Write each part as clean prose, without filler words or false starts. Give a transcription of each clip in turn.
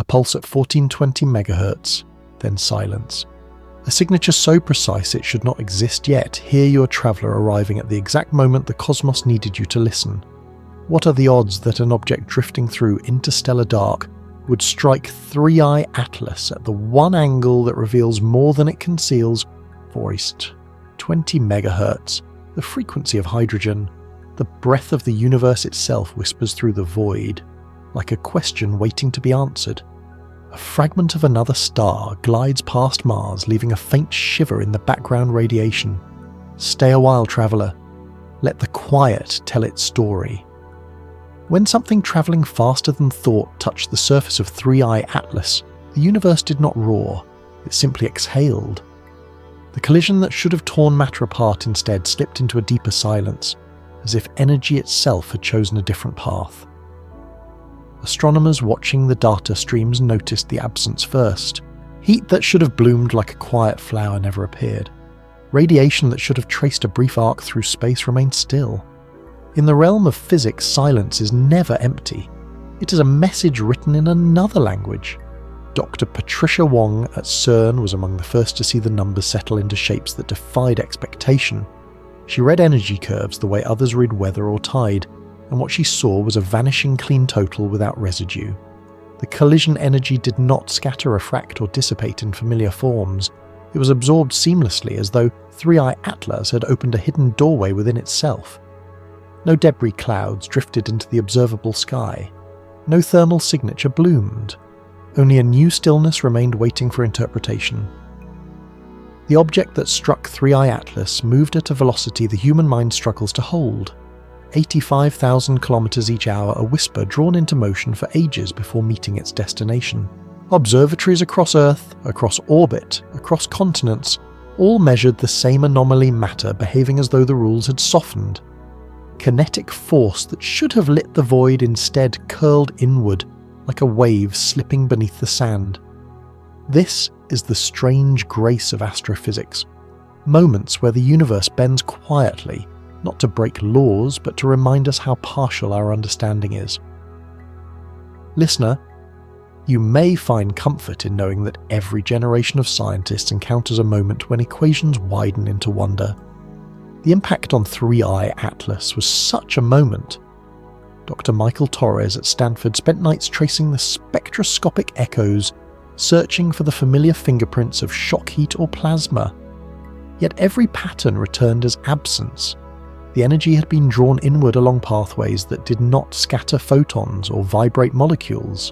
a pulse at 1420 MHz, then silence. A signature so precise it should not exist yet. Here you are, traveller, arriving at the exact moment the cosmos needed you to listen. What are the odds that an object drifting through interstellar dark would strike 3i Atlas at the one angle that reveals more than it conceals? Voiced. 20 MHz, the frequency of hydrogen, the breath of the universe itself whispers through the void, like a question waiting to be answered. A fragment of another star glides past Mars, leaving a faint shiver in the background radiation. Stay a while, traveller. Let the quiet tell its story. When something travelling faster than thought touched the surface of 3i Atlas, the universe did not roar, it simply exhaled. The collision that should have torn matter apart instead slipped into a deeper silence, as if energy itself had chosen a different path. Astronomers watching the data streams noticed the absence first. Heat that should have bloomed like a quiet flower never appeared. Radiation that should have traced a brief arc through space remained still. In the realm of physics, silence is never empty. It is a message written in another language. Dr. Patricia Wong at CERN was among the first to see the numbers settle into shapes that defied expectation. She read energy curves the way others read weather or tide, and what she saw was a vanishing clean total without residue. The collision energy did not scatter, refract, or dissipate in familiar forms. It was absorbed seamlessly, as though 3i Atlas had opened a hidden doorway within itself. No debris clouds drifted into the observable sky. No thermal signature bloomed. Only a new stillness remained waiting for interpretation. The object that struck 3i Atlas moved at a velocity the human mind struggles to hold. 85,000 kilometers each hour, a whisper drawn into motion for ages before meeting its destination. Observatories across Earth, across orbit, across continents, all measured the same anomaly matter, behaving as though the rules had softened. Kinetic force that should have lit the void instead curled inward, like a wave slipping beneath the sand. This is the strange grace of astrophysics. Moments where the universe bends quietly, not to break laws, but to remind us how partial our understanding is. Listener, you may find comfort in knowing that every generation of scientists encounters a moment when equations widen into wonder. The impact on 3i Atlas was such a moment. Dr. Michael Torres at Stanford spent nights tracing the spectroscopic echoes, searching for the familiar fingerprints of shock heat or plasma. Yet every pattern returned as absence. The energy had been drawn inward along pathways that did not scatter photons or vibrate molecules.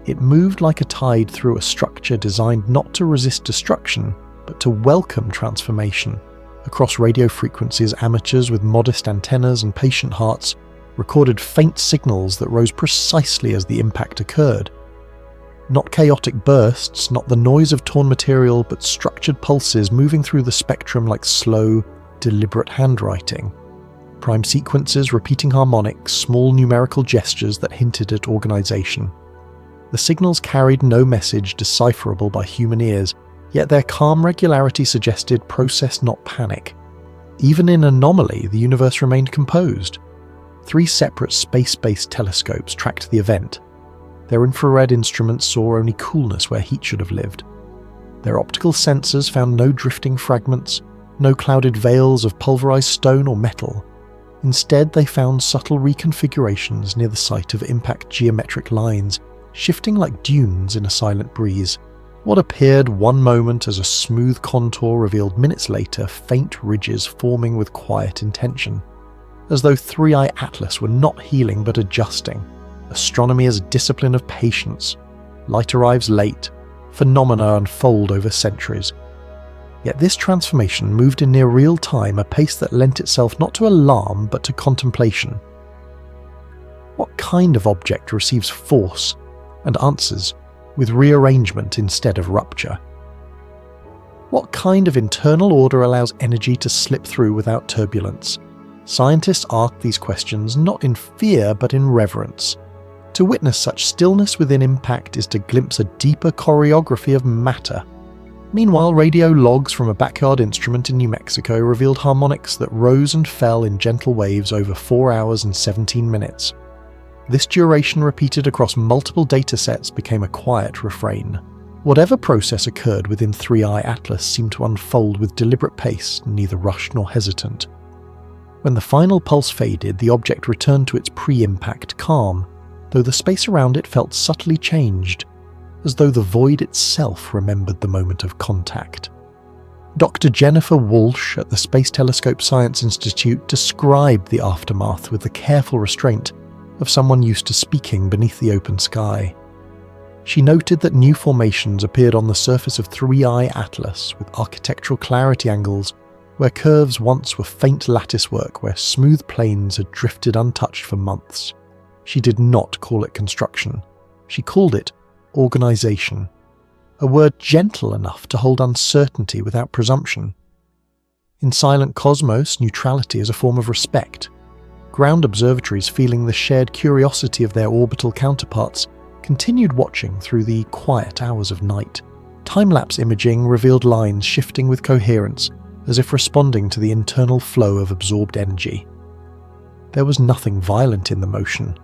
It moved like a tide through a structure designed not to resist destruction, but to welcome transformation. Across radio frequencies, amateurs with modest antennas and patient hearts recorded faint signals that rose precisely as the impact occurred. Not chaotic bursts, not the noise of torn material, but structured pulses moving through the spectrum like slow, deliberate handwriting. Prime sequences repeating harmonics, small numerical gestures that hinted at organization. The signals carried no message decipherable by human ears, yet their calm regularity suggested process, not panic. Even in Anomaly, the universe remained composed. 3 separate space-based telescopes tracked the event. Their infrared instruments saw only coolness where heat should have lived. Their optical sensors found no drifting fragments, no clouded veils of pulverized stone or metal. Instead, they found subtle reconfigurations near the site of impact geometric lines, shifting like dunes in a silent breeze. What appeared one moment as a smooth contour revealed minutes later faint ridges forming with quiet intention. As though 3i Atlas were not healing but adjusting. Astronomy is a discipline of patience. Light arrives late, phenomena unfold over centuries. Yet this transformation moved in near real time, a pace that lent itself not to alarm but to contemplation. What kind of object receives force and answers with rearrangement instead of rupture? What kind of internal order allows energy to slip through without turbulence? Scientists ask these questions not in fear but in reverence. To witness such stillness within impact is to glimpse a deeper choreography of matter. Meanwhile, radio logs from a backyard instrument in New Mexico revealed harmonics that rose and fell in gentle waves over 4 hours and 17 minutes. This duration repeated across multiple datasets became a quiet refrain. Whatever process occurred within 3i Atlas seemed to unfold with deliberate pace, neither rushed nor hesitant. When the final pulse faded, the object returned to its pre-impact calm, though the space around it felt subtly changed, as though the void itself remembered the moment of contact. Dr. Jennifer Walsh at the Space Telescope Science Institute described the aftermath with the careful restraint of someone used to speaking beneath the open sky. She noted that new formations appeared on the surface of 3i Atlas with architectural clarity angles where curves once were faint latticework, where smooth planes had drifted untouched for months. She did not call it construction. She called it organization, a word gentle enough to hold uncertainty without presumption. In silent cosmos, neutrality is a form of respect. Ground observatories, feeling the shared curiosity of their orbital counterparts, continued watching through the quiet hours of night. Time-lapse imaging revealed lines shifting with coherence, as if responding to the internal flow of absorbed energy. There was nothing violent in the motion.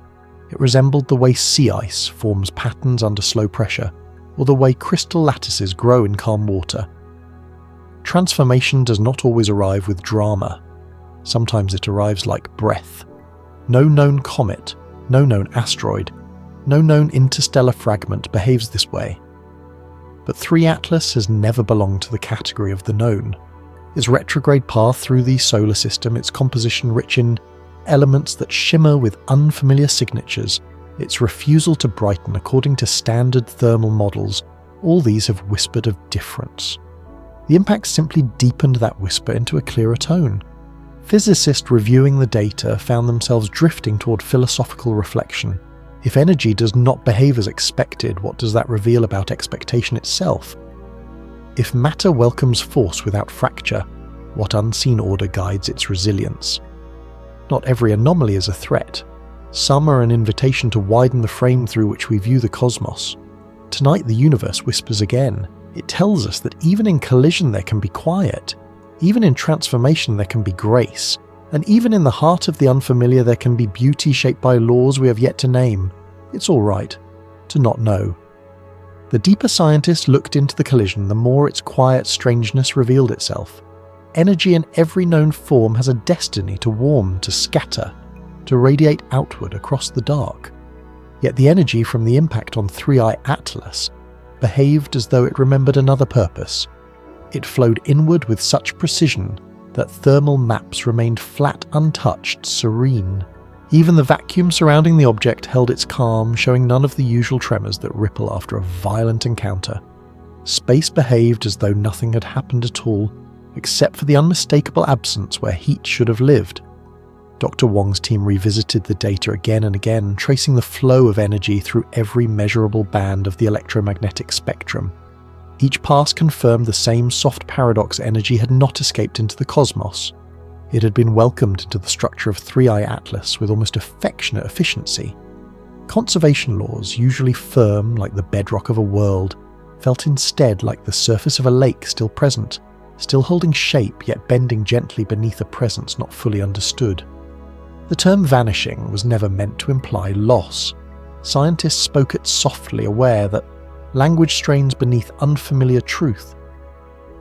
It resembled the way sea ice forms patterns under slow pressure, or the way crystal lattices grow in calm water. Transformation does not always arrive with drama. Sometimes it arrives like breath. No known comet, no known asteroid, no known interstellar fragment behaves this way. But 3 Atlas has never belonged to the category of the known. Its retrograde path through the solar system, its composition rich in elements that shimmer with unfamiliar signatures, its refusal to brighten according to standard thermal models, all these have whispered of difference. The impact simply deepened that whisper into a clearer tone. Physicists reviewing the data found themselves drifting toward philosophical reflection. If energy does not behave as expected, what does that reveal about expectation itself? If matter welcomes force without fracture, what unseen order guides its resilience? Not every anomaly is a threat. Some are an invitation to widen the frame through which we view the cosmos. Tonight the universe whispers again. It tells us that even in collision there can be quiet. Even in transformation there can be grace. And even in the heart of the unfamiliar there can be beauty shaped by laws we have yet to name. It's all right to not know. The deeper scientists looked into the collision, the more its quiet strangeness revealed itself. Energy in every known form has a destiny to warm, to scatter, to radiate outward across the dark. Yet the energy from the impact on 3i Atlas behaved as though it remembered another purpose. It flowed inward with such precision that thermal maps remained flat, untouched, serene. Even the vacuum surrounding the object held its calm, showing none of the usual tremors that ripple after a violent encounter. Space behaved as though nothing had happened at all, except for the unmistakable absence where heat should have lived. Dr. Wong's team revisited the data again and again, tracing the flow of energy through every measurable band of the electromagnetic spectrum. Each pass confirmed the same soft paradox: energy had not escaped into the cosmos. It had been welcomed into the structure of 3i Atlas with almost affectionate efficiency. Conservation laws, usually firm like the bedrock of a world, felt instead like the surface of a lake still present, still holding shape yet bending gently beneath a presence not fully understood. The term vanishing was never meant to imply loss. Scientists spoke it softly, aware that language strains beneath unfamiliar truth.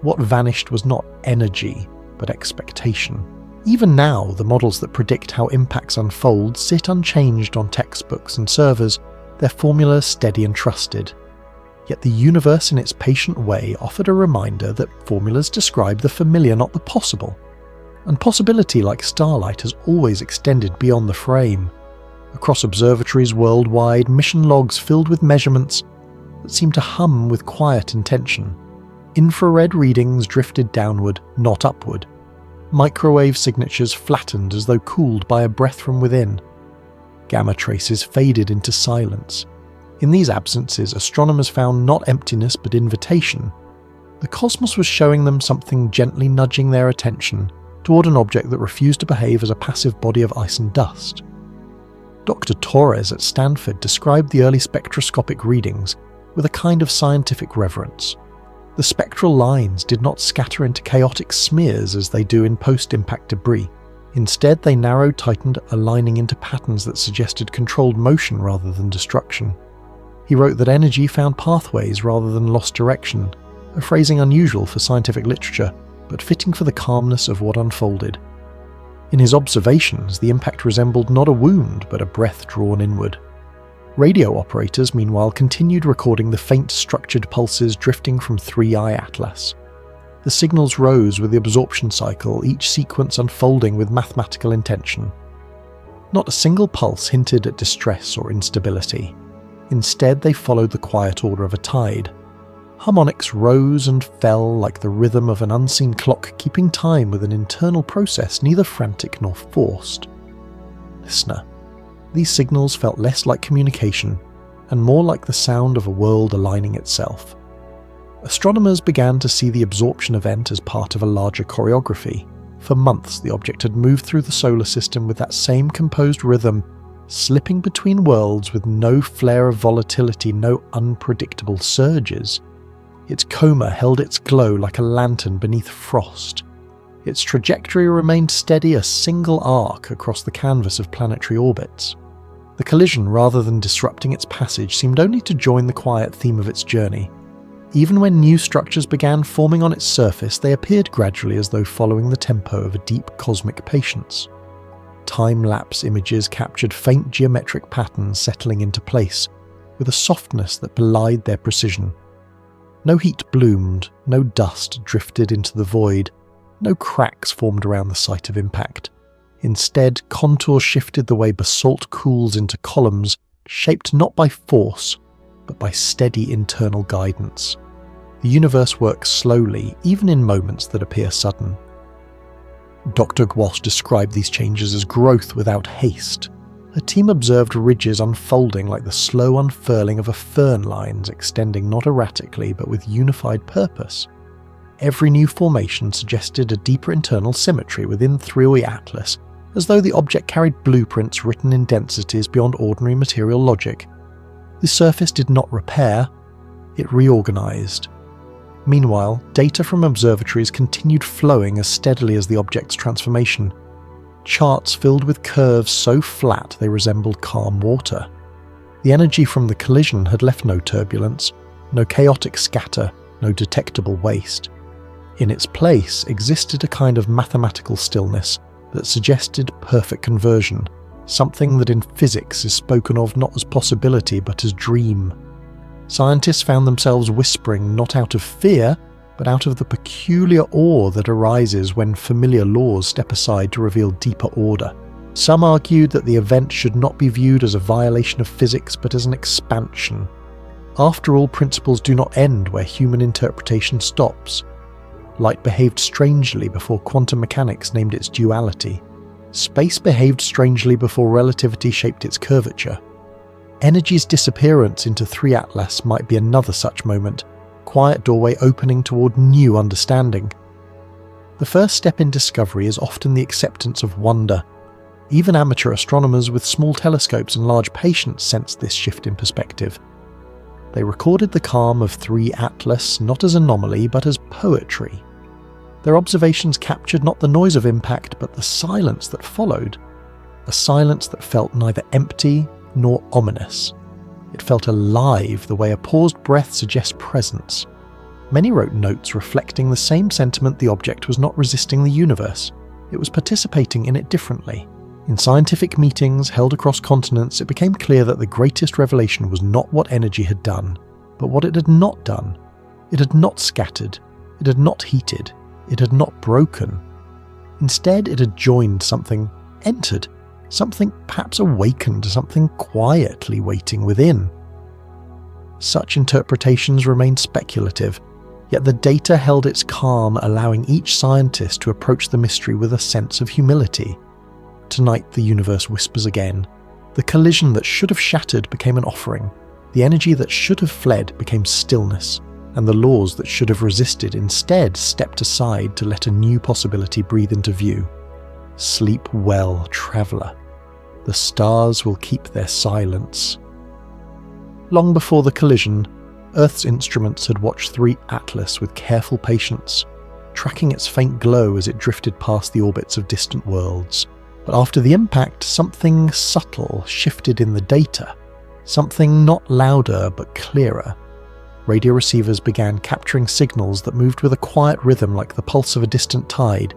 What vanished was not energy, but expectation. Even now, the models that predict how impacts unfold sit unchanged on textbooks and servers, their formulas steady and trusted. Yet the universe in its patient way offered a reminder that formulas describe the familiar, not the possible. And possibility, like starlight, has always extended beyond the frame. Across observatories worldwide, mission logs filled with measurements that seemed to hum with quiet intention. Infrared readings drifted downward, not upward. Microwave signatures flattened as though cooled by a breath from within. Gamma traces faded into silence. In these absences, astronomers found not emptiness but invitation. The cosmos was showing them something, gently nudging their attention toward an object that refused to behave as a passive body of ice and dust. Dr. Torres at Stanford described the early spectroscopic readings with a kind of scientific reverence. The spectral lines did not scatter into chaotic smears as they do in post-impact debris. Instead, they narrowed, tightened, aligning into patterns that suggested controlled motion rather than destruction. He wrote that energy found pathways rather than lost direction, a phrasing unusual for scientific literature, but fitting for the calmness of what unfolded. In his observations, the impact resembled not a wound, but a breath drawn inward. Radio operators, meanwhile, continued recording the faint structured pulses drifting from 3i Atlas. The signals rose with the absorption cycle, each sequence unfolding with mathematical intention. Not a single pulse hinted at distress or instability. Instead, they followed the quiet order of a tide. Harmonics rose and fell like the rhythm of an unseen clock, keeping time with an internal process neither frantic nor forced. Listener, these signals felt less like communication and more like the sound of a world aligning itself. Astronomers began to see the absorption event as part of a larger choreography. For months, the object had moved through the solar system with that same composed rhythm, slipping between worlds with no flare of volatility, no unpredictable surges. Its coma held its glow like a lantern beneath frost. Its trajectory remained steady, a single arc across the canvas of planetary orbits. The collision, rather than disrupting its passage, seemed only to join the quiet theme of its journey. Even when new structures began forming on its surface, they appeared gradually as though following the tempo of a deep cosmic patience. Time-lapse images captured faint geometric patterns settling into place, with a softness that belied their precision. No heat bloomed, no dust drifted into the void, no cracks formed around the site of impact. Instead, contours shifted the way basalt cools into columns, shaped not by force, but by steady internal guidance. The universe works slowly, even in moments that appear sudden. Dr. Gwash described these changes as growth without haste. Her team observed ridges unfolding like the slow unfurling of a fern lines extending not erratically but with unified purpose. Every new formation suggested a deeper internal symmetry within 3i Atlas, as though the object carried blueprints written in densities beyond ordinary material logic. The surface did not repair, it reorganized. Meanwhile, data from observatories continued flowing as steadily as the object's transformation. Charts filled with curves so flat they resembled calm water. The energy from the collision had left no turbulence, no chaotic scatter, no detectable waste. In its place existed a kind of mathematical stillness that suggested perfect conversion, something that in physics is spoken of not as possibility but as dream. Scientists found themselves whispering not out of fear, but out of the peculiar awe that arises when familiar laws step aside to reveal deeper order. Some argued that the event should not be viewed as a violation of physics but as an expansion. After all, principles do not end where human interpretation stops. Light behaved strangely before quantum mechanics named its duality. Space behaved strangely before relativity shaped its curvature. Energy's disappearance into 3 Atlas might be another such moment, quiet doorway opening toward new understanding. The first step in discovery is often the acceptance of wonder. Even amateur astronomers with small telescopes and large patience sensed this shift in perspective. They recorded the calm of 3 Atlas not as anomaly but as poetry. Their observations captured not the noise of impact but the silence that followed, a silence that felt neither empty nor ominous. It felt alive the way a paused breath suggests presence. Many wrote notes reflecting the same sentiment: the object was not resisting the universe, it was participating in it differently. In scientific meetings held across continents, it became clear that the greatest revelation was not what energy had done, but what it had not done. It had not scattered, it had not heated, it had not broken. Instead, it had joined something, entered, something perhaps awakened, something quietly waiting within. Such interpretations remained speculative, yet the data held its calm, allowing each scientist to approach the mystery with a sense of humility. Tonight the universe whispers again. The collision that should have shattered became an offering. The energy that should have fled became stillness, and the laws that should have resisted instead stepped aside to let a new possibility breathe into view. Sleep well, traveller. The stars will keep their silence. Long before the collision, Earth's instruments had watched 3 Atlas with careful patience. tracking its faint glow as it drifted past the orbits of distant worlds. But after the impact, something subtle shifted in the data. Something not louder but clearer. Radio receivers began capturing signals that moved with a quiet rhythm like the pulse of a distant tide.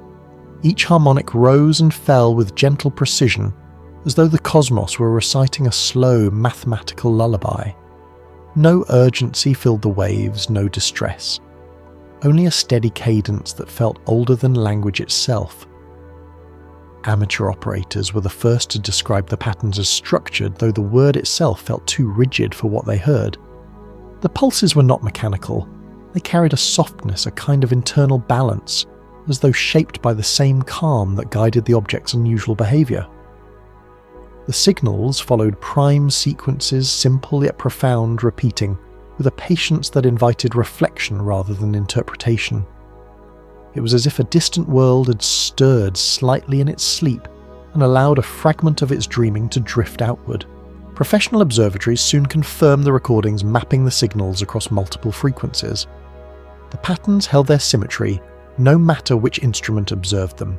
Each harmonic rose and fell with gentle precision, as though the cosmos were reciting a slow, mathematical lullaby. No urgency filled the waves, no distress. Only a steady cadence that felt older than language itself. Amateur operators were the first to describe the patterns as structured, though the word itself felt too rigid for what they heard. The pulses were not mechanical. They carried a softness, a kind of internal balance, as though shaped by the same calm that guided the object's unusual behaviour. The signals followed prime sequences, simple yet profound, repeating, with a patience that invited reflection rather than interpretation. It was as if a distant world had stirred slightly in its sleep and allowed a fragment of its dreaming to drift outward. Professional observatories soon confirmed the recordings mapping the signals across multiple frequencies. The patterns held their symmetry, no matter which instrument observed them.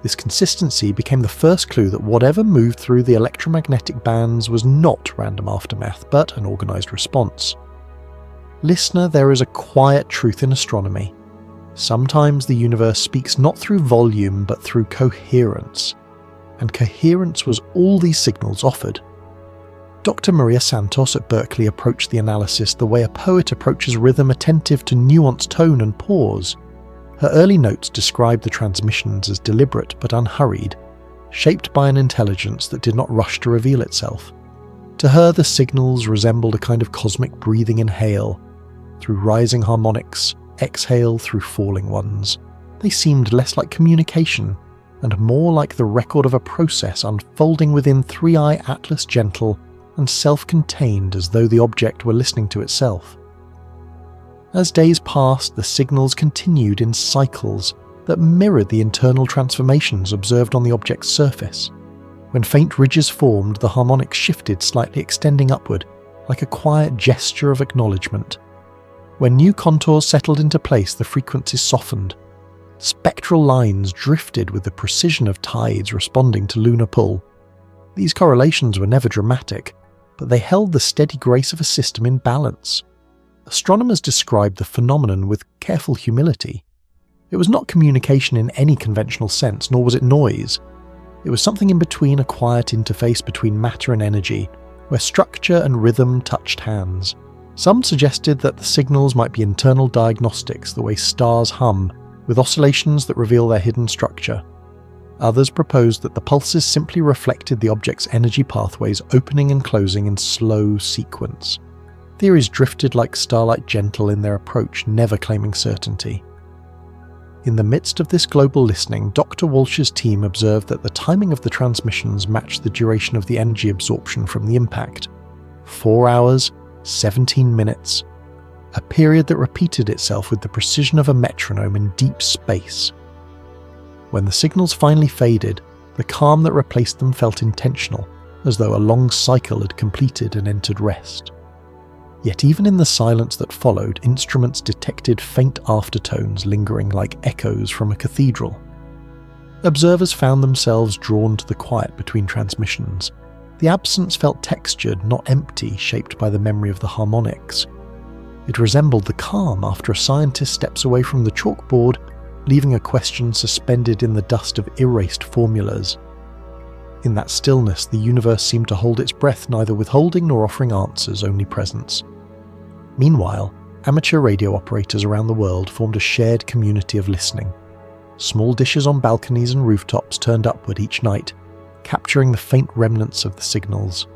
This consistency became the first clue that whatever moved through the electromagnetic bands was not random aftermath, but an organised response. Listener, there is a quiet truth in astronomy. Sometimes the universe speaks not through volume but through coherence, and coherence was all these signals offered. Dr. Maria Santos at Berkeley approached the analysis the way a poet approaches rhythm, attentive to nuanced tone and pause. Her early notes described the transmissions as deliberate but unhurried, shaped by an intelligence that did not rush to reveal itself. To her, the signals resembled a kind of cosmic breathing inhale, through rising harmonics, exhale through falling ones. They seemed less like communication, and more like the record of a process unfolding within three-eye Atlas, gentle and self-contained, as though the object were listening to itself. As days passed, the signals continued in cycles that mirrored the internal transformations observed on the object's surface. When faint ridges formed, the harmonics shifted, slightly extending upward, like a quiet gesture of acknowledgement. When new contours settled into place, the frequencies softened. Spectral lines drifted with the precision of tides responding to lunar pull. These correlations were never dramatic, but they held the steady grace of a system in balance. Astronomers described the phenomenon with careful humility. It was not communication in any conventional sense, nor was it noise. It was something in between, a quiet interface between matter and energy, where structure and rhythm touched hands. Some suggested that the signals might be internal diagnostics, the way stars hum, with oscillations that reveal their hidden structure. Others proposed that the pulses simply reflected the object's energy pathways, opening and closing in slow sequence. Theories drifted like starlight, gentle in their approach, never claiming certainty. In the midst of this global listening, Dr. Walsh's team observed that the timing of the transmissions matched the duration of the energy absorption from the impact. 4 hours, 17 minutes, a period that repeated itself with the precision of a metronome in deep space. When the signals finally faded, the calm that replaced them felt intentional, as though a long cycle had completed and entered rest. Yet even in the silence that followed, instruments detected faint aftertones lingering like echoes from a cathedral. Observers found themselves drawn to the quiet between transmissions. The absence felt textured, not empty, shaped by the memory of the harmonics. It resembled the calm after a scientist steps away from the chalkboard, leaving a question suspended in the dust of erased formulas. In that stillness, the universe seemed to hold its breath, neither withholding nor offering answers, only presence. Meanwhile, amateur radio operators around the world formed a shared community of listening. Small dishes on balconies and rooftops turned upward each night, capturing the faint remnants of the signals.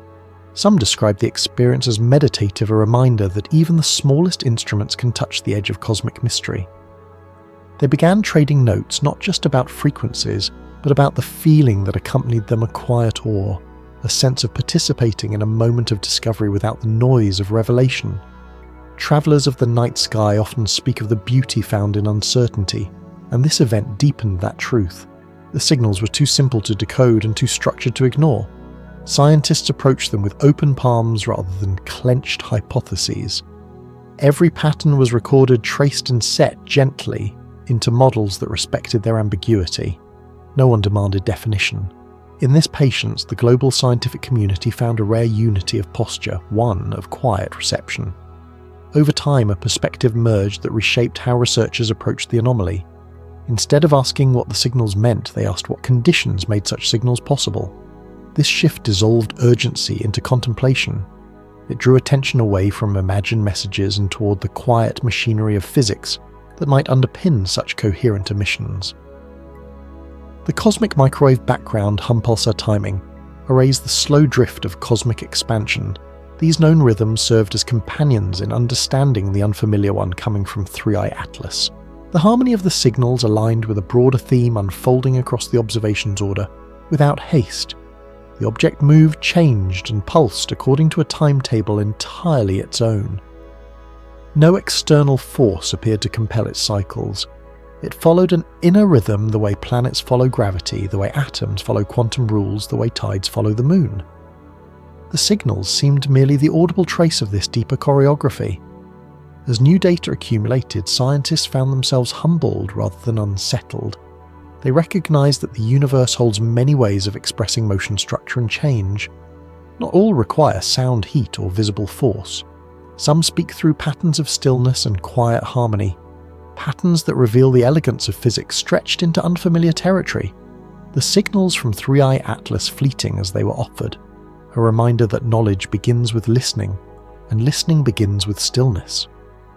Some described the experience as meditative, a reminder that even the smallest instruments can touch the edge of cosmic mystery. They began trading notes not just about frequencies, but about the feeling that accompanied them, a quiet awe, a sense of participating in a moment of discovery without the noise of revelation. Travellers of the night sky often speak of the beauty found in uncertainty, and this event deepened that truth. The signals were too simple to decode and too structured to ignore. Scientists approached them with open palms rather than clenched hypotheses. Every pattern was recorded, traced and set gently, into models that respected their ambiguity. No one demanded definition. In this patience, the global scientific community found a rare unity of posture, one of quiet reception. Over time, a perspective merged that reshaped how researchers approached the anomaly. Instead of asking what the signals meant, they asked what conditions made such signals possible. This shift dissolved urgency into contemplation. It drew attention away from imagined messages and toward the quiet machinery of physics that might underpin such coherent emissions. The cosmic microwave background hum pulsar timing erased the slow drift of cosmic expansion. These known rhythms served as companions in understanding the unfamiliar one coming from 3i Atlas. The harmony of the signals aligned with a broader theme unfolding across the observations order, without haste. The object moved, changed, and pulsed according to a timetable entirely its own. No external force appeared to compel its cycles. It followed an inner rhythm the way planets follow gravity, the way atoms follow quantum rules, the way tides follow the moon. The signals seemed merely the audible trace of this deeper choreography. As new data accumulated, scientists found themselves humbled rather than unsettled. They recognized that the universe holds many ways of expressing motion, structure, and change. Not all require sound, heat, or visible force. Some speak through patterns of stillness and quiet harmony, patterns that reveal the elegance of physics stretched into unfamiliar territory. The signals from 3i Atlas fleeting as they were offered, a reminder that knowledge begins with listening, and listening begins with stillness.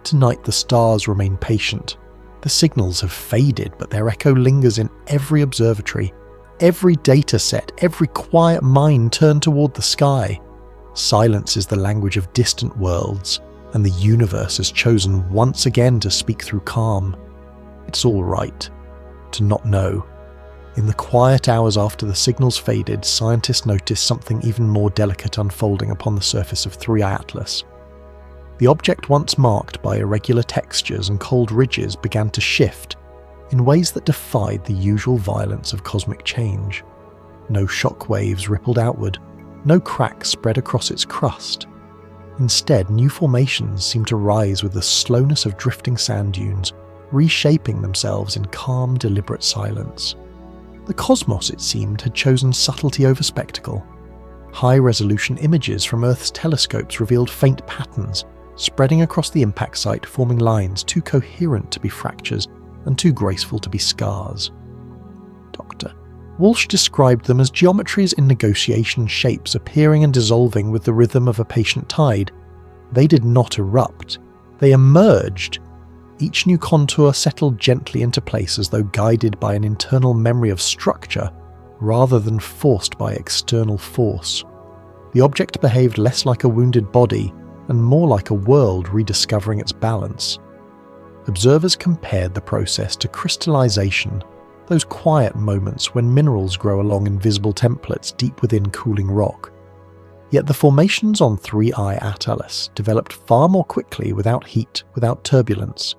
Tonight the stars remain patient. The signals have faded, but their echo lingers in every observatory, every data set, every quiet mind turned toward the sky. Silence is the language of distant worlds, and the universe has chosen once again to speak through calm. It's all right to not know. In the quiet hours after the signals faded, scientists noticed something even more delicate unfolding upon the surface of 3i Atlas. The object once marked by irregular textures and cold ridges began to shift in ways that defied the usual violence of cosmic change. No shock waves rippled outward, no cracks spread across its crust. Instead, new formations seemed to rise with the slowness of drifting sand dunes, reshaping themselves in calm, deliberate silence. The cosmos, it seemed, had chosen subtlety over spectacle. High-resolution images from Earth's telescopes revealed faint patterns, spreading across the impact site, forming lines too coherent to be fractures and too graceful to be scars. Dr. Walsh described them as geometries in negotiation, shapes appearing and dissolving with the rhythm of a patient tide. They did not erupt. They emerged. Each new contour settled gently into place as though guided by an internal memory of structure rather than forced by external force. The object behaved less like a wounded body and more like a world rediscovering its balance. Observers compared the process to crystallization, those quiet moments when minerals grow along invisible templates deep within cooling rock. Yet the formations on 3i Atlas developed far more quickly without heat, without turbulence.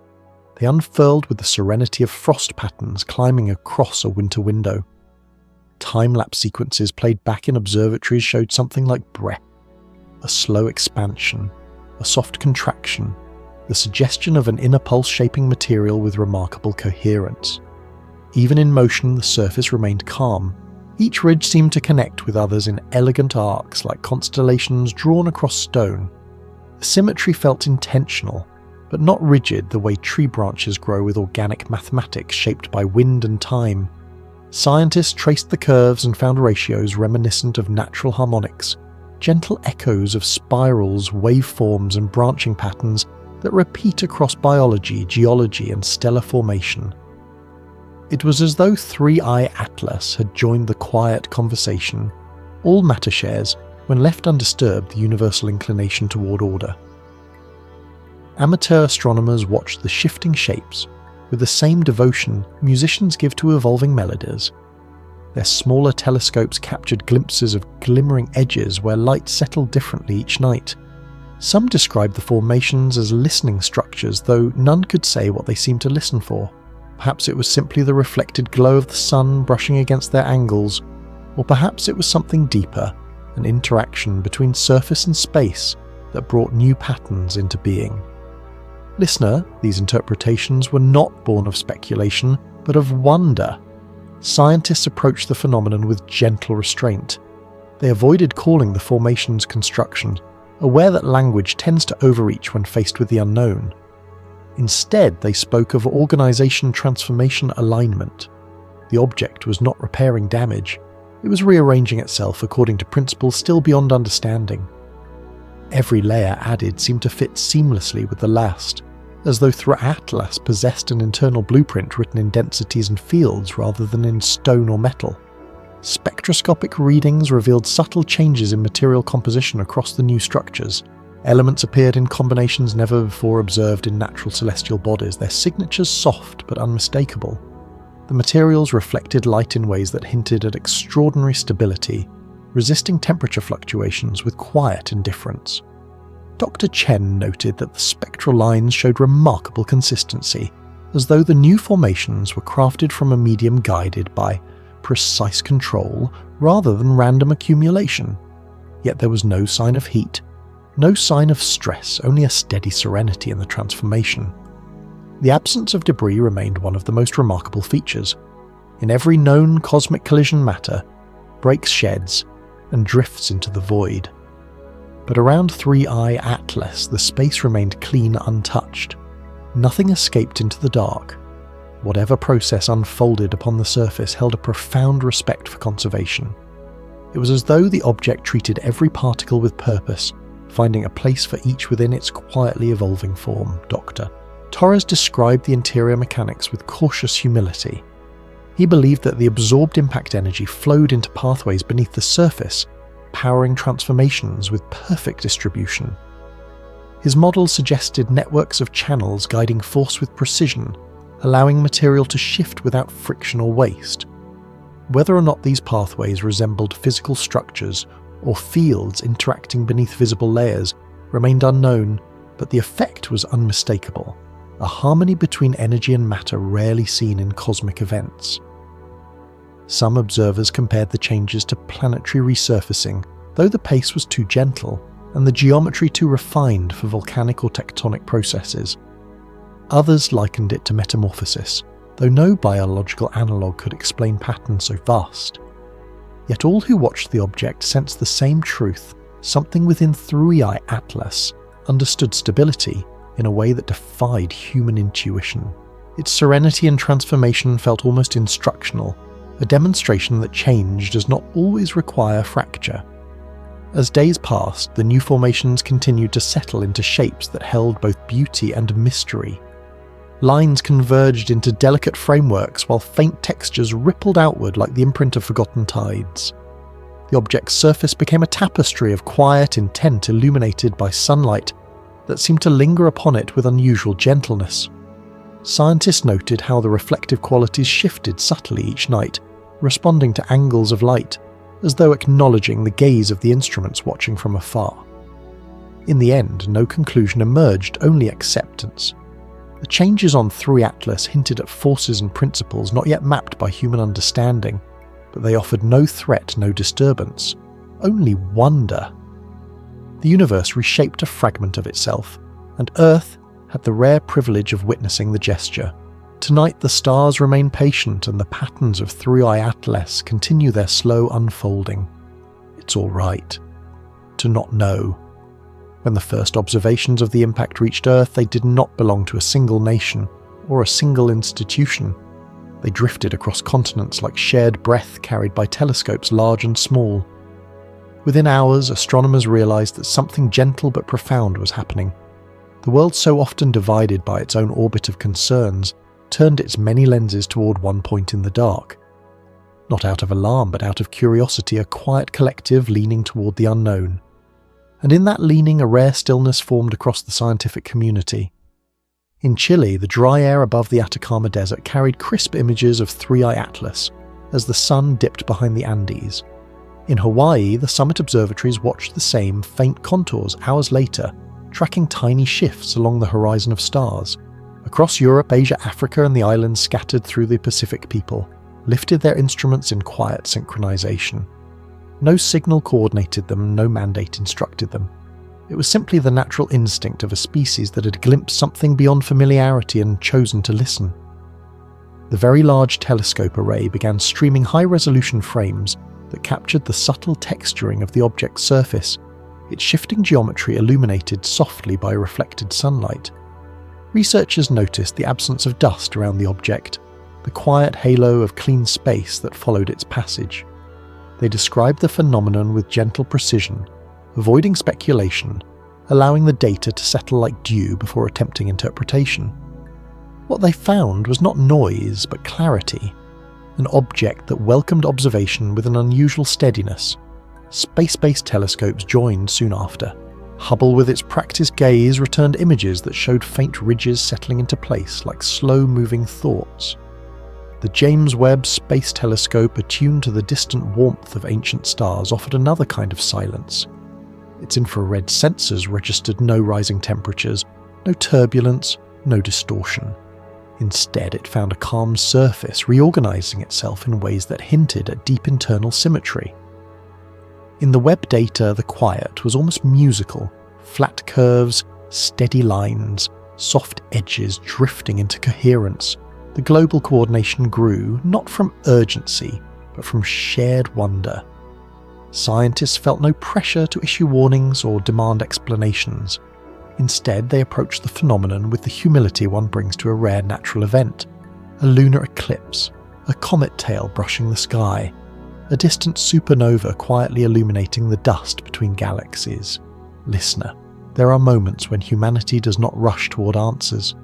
They unfurled with the serenity of frost patterns climbing across a winter window. Time-lapse sequences played back in observatories showed something like breath, a slow expansion, a soft contraction, the suggestion of an inner pulse-shaping material with remarkable coherence. Even in motion, the surface remained calm. Each ridge seemed to connect with others in elegant arcs like constellations drawn across stone. The symmetry felt intentional, but not rigid the way tree branches grow with organic mathematics shaped by wind and time. Scientists traced the curves and found ratios reminiscent of natural harmonics, gentle echoes of spirals, waveforms, and branching patterns that repeat across biology, geology, and stellar formation. It was as though 3i Atlas had joined the quiet conversation. All matter shares, when left undisturbed, the universal inclination toward order. Amateur astronomers watched the shifting shapes with the same devotion musicians give to evolving melodies. Their smaller telescopes captured glimpses of glimmering edges where light settled differently each night. Some described the formations as listening structures, though none could say what they seemed to listen for. Perhaps it was simply the reflected glow of the sun brushing against their angles, or perhaps it was something deeper, an interaction between surface and space that brought new patterns into being. Listener, these interpretations were not born of speculation, but of wonder. Scientists approached the phenomenon with gentle restraint. They avoided calling the formations construction, aware that language tends to overreach when faced with the unknown. Instead, they spoke of organization transformation alignment. The object was not repairing damage, it was rearranging itself according to principles still beyond understanding. Every layer added seemed to fit seamlessly with the last, as though the atlas possessed an internal blueprint written in densities and fields rather than in stone or metal. Spectroscopic readings revealed subtle changes in material composition across the new structures. Elements appeared in combinations never before observed in natural celestial bodies, their signatures soft but unmistakable. The materials reflected light in ways that hinted at extraordinary stability, resisting temperature fluctuations with quiet indifference. Dr. Chen noted that the spectral lines showed remarkable consistency, as though the new formations were crafted from a medium guided by precise control rather than random accumulation. Yet there was no sign of heat, no sign of stress, only a steady serenity in the transformation. The absence of debris remained one of the most remarkable features. In every known cosmic collision matter breaks, sheds, and drifts into the void. But around 3i Atlas the space remained clean, untouched. Nothing escaped into the dark. Whatever process unfolded upon the surface held a profound respect for conservation. It was as though the object treated every particle with purpose, finding a place for each within its quietly evolving form. Dr. Torres described the interior mechanics with cautious humility. He believed that the absorbed impact energy flowed into pathways beneath the surface, powering transformations with perfect distribution. His model suggested networks of channels guiding force with precision, allowing material to shift without friction or waste. Whether or not these pathways resembled physical structures or fields interacting beneath visible layers remained unknown, but the effect was unmistakable, a harmony between energy and matter rarely seen in cosmic events. Some observers compared the changes to planetary resurfacing, though the pace was too gentle and the geometry too refined for volcanic or tectonic processes. Others likened it to metamorphosis, though no biological analogue could explain patterns so vast. Yet all who watched the object sensed the same truth. Something within 3i Atlas understood stability in a way that defied human intuition. Its serenity and transformation felt almost instructional, a demonstration that change does not always require fracture. As days passed, the new formations continued to settle into shapes that held both beauty and mystery. Lines converged into delicate frameworks while faint textures rippled outward like the imprint of forgotten tides. The object's surface became a tapestry of quiet intent illuminated by sunlight that seemed to linger upon it with unusual gentleness. Scientists noted how the reflective qualities shifted subtly each night, responding to angles of light, as though acknowledging the gaze of the instruments watching from afar. In the end, no conclusion emerged, only acceptance. The changes on 3 Atlas hinted at forces and principles not yet mapped by human understanding, but they offered no threat, no disturbance, only wonder. The universe reshaped a fragment of itself, and Earth had the rare privilege of witnessing the gesture. Tonight the stars remain patient and the patterns of 3i Atlas continue their slow unfolding. It's all right to not know. When the first observations of the impact reached Earth, they did not belong to a single nation or a single institution. They drifted across continents like shared breath carried by telescopes large and small. Within hours, astronomers realized that something gentle but profound was happening. The world, so often divided by its own orbit of concerns, turned its many lenses toward one point in the dark. Not out of alarm, but out of curiosity, a quiet collective leaning toward the unknown. And in that leaning, a rare stillness formed across the scientific community. In Chile, the dry air above the Atacama Desert carried crisp images of 3i Atlas as the sun dipped behind the Andes. In Hawaii, the summit observatories watched the same faint contours hours later, tracking tiny shifts along the horizon of stars. Across Europe, Asia, Africa, and the islands scattered through the Pacific people lifted their instruments in quiet synchronization. No signal coordinated them, no mandate instructed them. It was simply the natural instinct of a species that had glimpsed something beyond familiarity and chosen to listen. The Very Large Telescope array began streaming high-resolution frames that captured the subtle texturing of the object's surface, its shifting geometry illuminated softly by reflected sunlight. Researchers noticed the absence of dust around the object, the quiet halo of clean space that followed its passage. They described the phenomenon with gentle precision, avoiding speculation, allowing the data to settle like dew before attempting interpretation. What they found was not noise, but clarity, an object that welcomed observation with an unusual steadiness. Space-based telescopes joined soon after. Hubble with its practiced gaze returned images that showed faint ridges settling into place like slow-moving thoughts. The James Webb Space Telescope, attuned to the distant warmth of ancient stars, offered another kind of silence. Its infrared sensors registered no rising temperatures, no turbulence, no distortion. Instead, it found a calm surface reorganizing itself in ways that hinted at deep internal symmetry. In the Webb data, the quiet was almost musical, flat curves, steady lines, soft edges drifting into coherence. The global coordination grew, not from urgency, but from shared wonder. Scientists felt no pressure to issue warnings or demand explanations. Instead, they approached the phenomenon with the humility one brings to a rare natural event: a lunar eclipse, a comet tail brushing the sky, a distant supernova quietly illuminating the dust between galaxies. Listener, there are moments when humanity does not rush toward answers.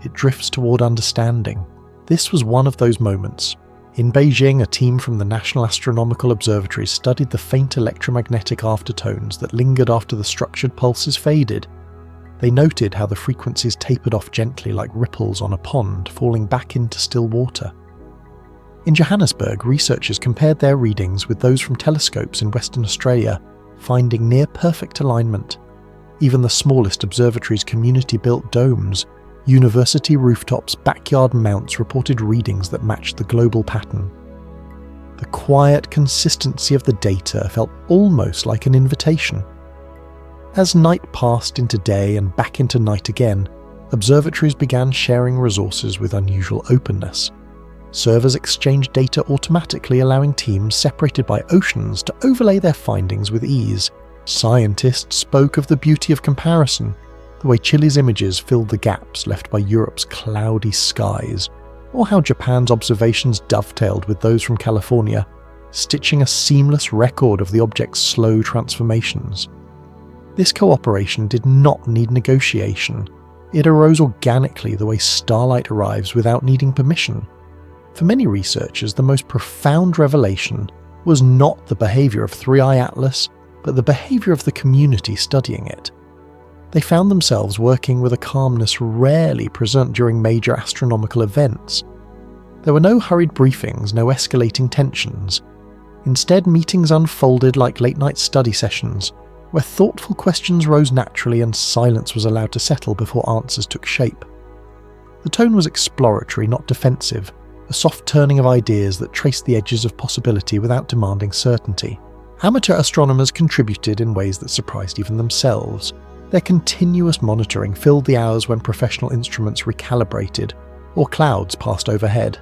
It drifts toward understanding. This was one of those moments. In Beijing, a team from the National Astronomical Observatory studied the faint electromagnetic aftertones that lingered after the structured pulses faded. They noted how the frequencies tapered off gently like ripples on a pond, falling back into still water. In Johannesburg, researchers compared their readings with those from telescopes in Western Australia, finding near-perfect alignment. Even the smallest observatories' community-built domes, university rooftops, backyard mounts reported readings that matched the global pattern. The quiet consistency of the data felt almost like an invitation. As night passed into day and back into night again, observatories began sharing resources with unusual openness. Servers exchanged data automatically, allowing teams separated by oceans to overlay their findings with ease. Scientists spoke of the beauty of comparison, the way Chile's images filled the gaps left by Europe's cloudy skies, or how Japan's observations dovetailed with those from California, stitching a seamless record of the object's slow transformations. This cooperation did not need negotiation. It arose organically the way starlight arrives without needing permission. For many researchers, the most profound revelation was not the behavior of Three-Eye Atlas, but the behavior of the community studying it. They found themselves working with a calmness rarely present during major astronomical events. There were no hurried briefings, no escalating tensions. Instead, meetings unfolded like late-night study sessions, where thoughtful questions rose naturally and silence was allowed to settle before answers took shape. The tone was exploratory, not defensive, a soft turning of ideas that traced the edges of possibility without demanding certainty. Amateur astronomers contributed in ways that surprised even themselves. Their continuous monitoring filled the hours when professional instruments recalibrated, or clouds passed overhead.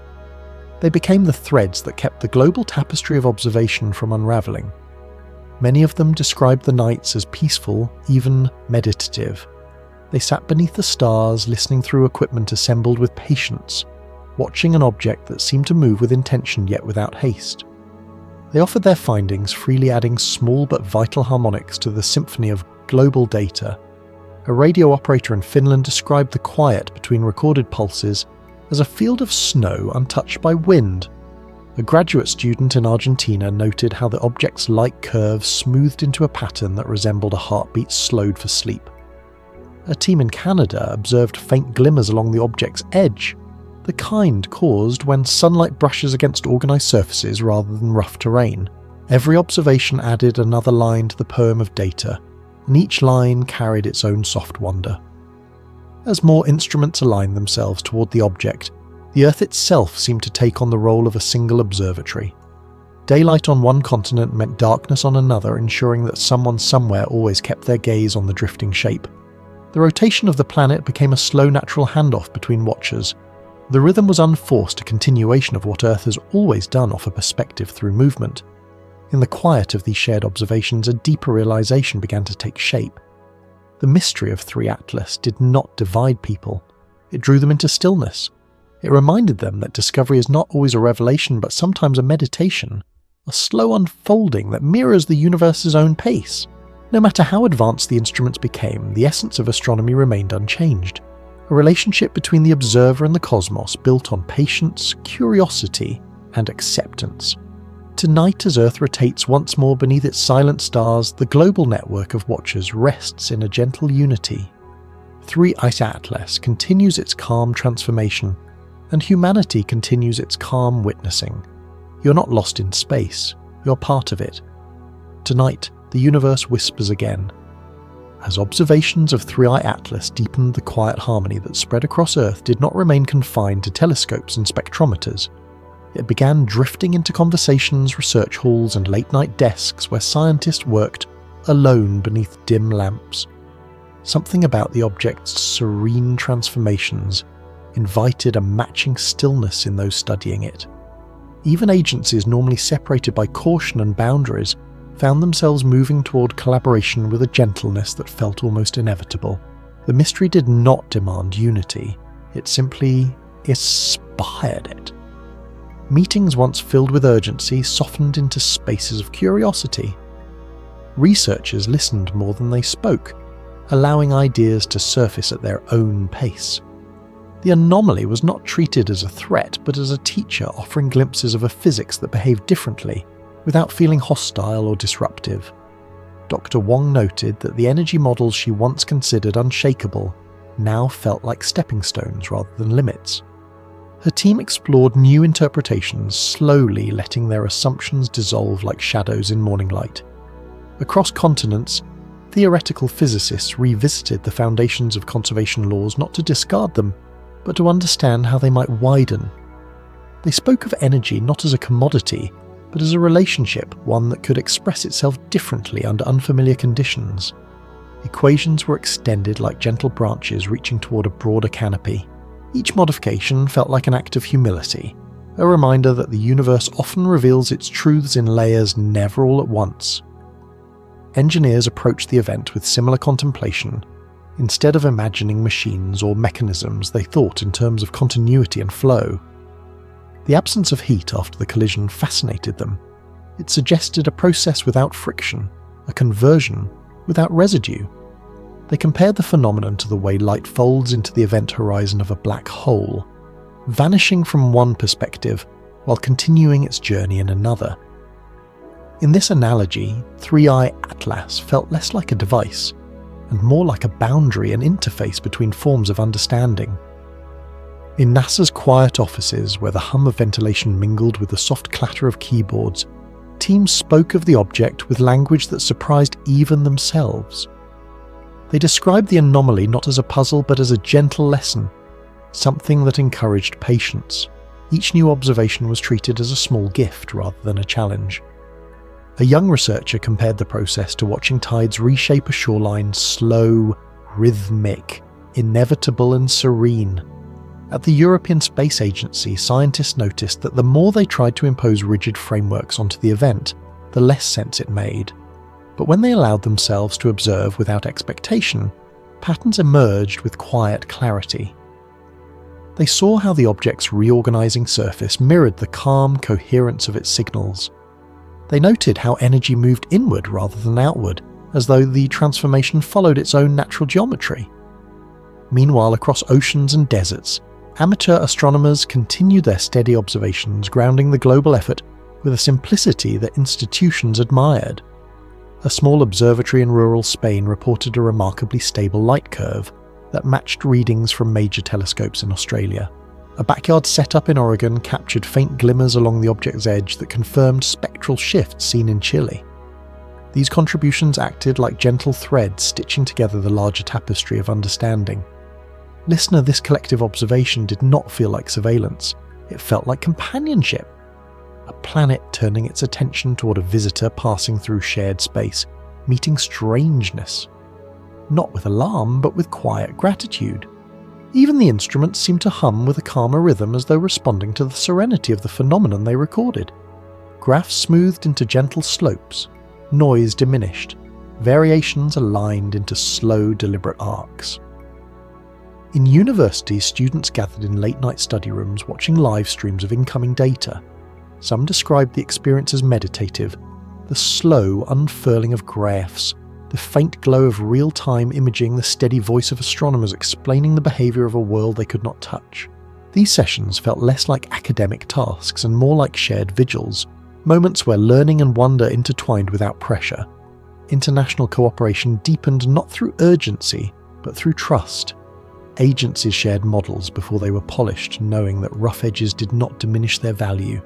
They became the threads that kept the global tapestry of observation from unravelling. Many of them described the nights as peaceful, even meditative. They sat beneath the stars, listening through equipment assembled with patience, watching an object that seemed to move with intention yet without haste. They offered their findings, freely adding small but vital harmonics to the symphony of global data. A radio operator in Finland described the quiet between recorded pulses as a field of snow untouched by wind. A graduate student in Argentina noted how the object's light curves smoothed into a pattern that resembled a heartbeat slowed for sleep. A team in Canada observed faint glimmers along the object's edge, the kind caused when sunlight brushes against organised surfaces rather than rough terrain. Every observation added another line to the poem of data, and each line carried its own soft wonder. As more instruments aligned themselves toward the object, the Earth itself seemed to take on the role of a single observatory. Daylight on one continent meant darkness on another, ensuring that someone somewhere always kept their gaze on the drifting shape. The rotation of the planet became a slow natural handoff between watchers. The rhythm was unforced, a continuation of what Earth has always done, offer perspective through movement. In the quiet of these shared observations, a deeper realization began to take shape. The mystery of 3 Atlas did not divide people. It drew them into stillness. It reminded them that discovery is not always a revelation, but sometimes a meditation, a slow unfolding that mirrors the universe's own pace. No matter how advanced the instruments became, the essence of astronomy remained unchanged. A relationship between the observer and the cosmos built on patience, curiosity, and acceptance. Tonight, as Earth rotates once more beneath its silent stars, the global network of watchers rests in a gentle unity. 3 Atlas continues its calm transformation, and humanity continues its calm witnessing. You're not lost in space, you're part of it. Tonight, the universe whispers again. As observations of 3 Atlas deepened, the quiet harmony that spread across Earth did not remain confined to telescopes and spectrometers. It began drifting into conversations, research halls, and late-night desks where scientists worked alone beneath dim lamps. Something about the object's serene transformations invited a matching stillness in those studying it. Even agencies normally separated by caution and boundaries found themselves moving toward collaboration with a gentleness that felt almost inevitable. The mystery did not demand unity, it simply inspired it. Meetings once filled with urgency softened into spaces of curiosity. Researchers listened more than they spoke, allowing ideas to surface at their own pace. The anomaly was not treated as a threat, but as a teacher offering glimpses of a physics that behaved differently, without feeling hostile or disruptive. Dr. Wong noted that the energy models she once considered unshakable now felt like stepping stones rather than limits. Her team explored new interpretations, slowly letting their assumptions dissolve like shadows in morning light. Across continents, theoretical physicists revisited the foundations of conservation laws not to discard them, but to understand how they might widen. They spoke of energy not as a commodity, but as a relationship, one that could express itself differently under unfamiliar conditions. Equations were extended like gentle branches reaching toward a broader canopy. Each modification felt like an act of humility, a reminder that the universe often reveals its truths in layers, never all at once. Engineers approached the event with similar contemplation. Instead of imagining machines or mechanisms, they thought in terms of continuity and flow. The absence of heat after the collision fascinated them. It suggested a process without friction, a conversion without residue. They compared the phenomenon to the way light folds into the event horizon of a black hole, vanishing from one perspective while continuing its journey in another. In this analogy, 3 Atlas felt less like a device, and more like a boundary and interface between forms of understanding. In NASA's quiet offices, where the hum of ventilation mingled with the soft clatter of keyboards, teams spoke of the object with language that surprised even themselves. They described the anomaly not as a puzzle but as a gentle lesson, something that encouraged patience. Each new observation was treated as a small gift rather than a challenge. A young researcher compared the process to watching tides reshape a shoreline, slow, rhythmic, inevitable and serene. At the European Space Agency, scientists noticed that the more they tried to impose rigid frameworks onto the event, the less sense it made. But when they allowed themselves to observe without expectation, patterns emerged with quiet clarity. They saw how the object's reorganizing surface mirrored the calm coherence of its signals. They noted how energy moved inward rather than outward, as though the transformation followed its own natural geometry. Meanwhile, across oceans and deserts, amateur astronomers continued their steady observations, grounding the global effort with a simplicity that institutions admired. A small observatory in rural Spain reported a remarkably stable light curve that matched readings from major telescopes in Australia. A backyard setup in Oregon captured faint glimmers along the object's edge that confirmed spectral shifts seen in Chile. These contributions acted like gentle threads stitching together the larger tapestry of understanding. Listener, this collective observation did not feel like surveillance. It felt like companionship. a planet turning its attention toward a visitor passing through shared space, meeting strangeness. Not with alarm, but with quiet gratitude. Even the instruments seemed to hum with a calmer rhythm as though responding to the serenity of the phenomenon they recorded. Graphs smoothed into gentle slopes, noise diminished, variations aligned into slow, deliberate arcs. In universities, students gathered in late-night study rooms watching live streams of incoming data. Some described the experience as meditative, the slow unfurling of graphs, the faint glow of real-time imaging, the steady voice of astronomers explaining the behaviour of a world they could not touch. These sessions felt less like academic tasks and more like shared vigils, moments where learning and wonder intertwined without pressure. International cooperation deepened not through urgency, but through trust. Agencies shared models before they were polished, knowing that rough edges did not diminish their value.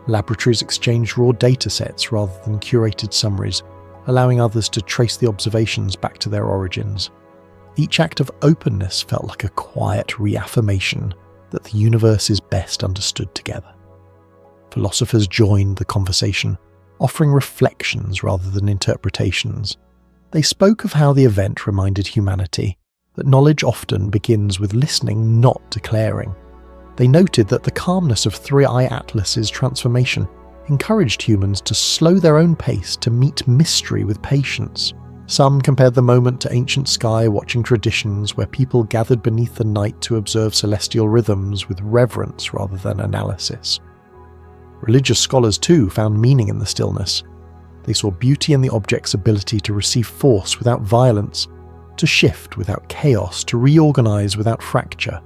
Laboratories exchanged raw data sets rather than curated summaries, allowing others to trace the observations back to their origins. Each act of openness felt like a quiet reaffirmation that the universe is best understood together. Philosophers joined the conversation, offering reflections rather than interpretations. They spoke of how the event reminded humanity that knowledge often begins with listening, not declaring. They noted that the calmness of 3i Atlas's transformation encouraged humans to slow their own pace to meet mystery with patience. Some compared the moment to ancient sky watching traditions where people gathered beneath the night to observe celestial rhythms with reverence rather than analysis. Religious scholars too found meaning in the stillness. They saw beauty in the object's ability to receive force without violence, to shift without chaos, to reorganize without fracture.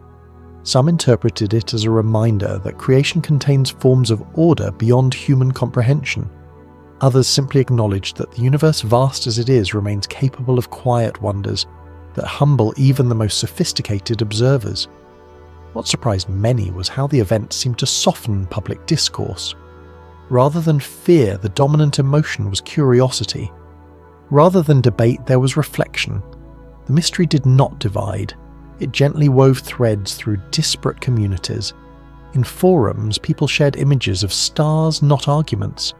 Some interpreted it as a reminder that creation contains forms of order beyond human comprehension. Others simply acknowledged that the universe, vast as it is, remains capable of quiet wonders that humble even the most sophisticated observers. What surprised many was how the event seemed to soften public discourse. Rather than fear, the dominant emotion was curiosity. Rather than debate, there was reflection. The mystery did not divide. It gently wove threads through disparate communities. In forums, people shared images of stars, not arguments.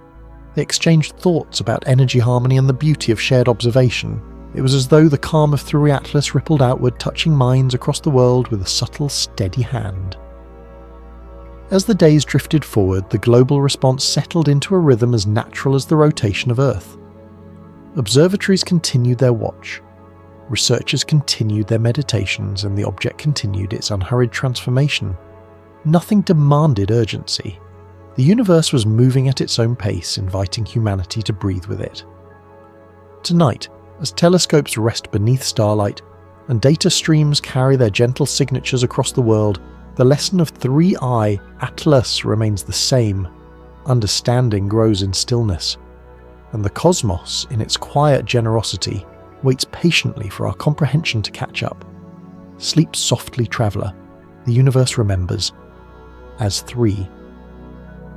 They exchanged thoughts about energy harmony and the beauty of shared observation. It was as though the calm of 3i Atlas rippled outward, touching minds across the world with a subtle, steady hand. As the days drifted forward, the global response settled into a rhythm as natural as the rotation of Earth. Observatories continued their watch. Researchers continued their meditations, and the object continued its unhurried transformation. Nothing demanded urgency. The universe was moving at its own pace, inviting humanity to breathe with it. Tonight, as telescopes rest beneath starlight and data streams carry their gentle signatures across the world, the lesson of 3i Atlas remains the same. Understanding grows in stillness, and the cosmos, in its quiet generosity, waits patiently for our comprehension to catch up. Sleep softly, traveller. The universe remembers. As 3.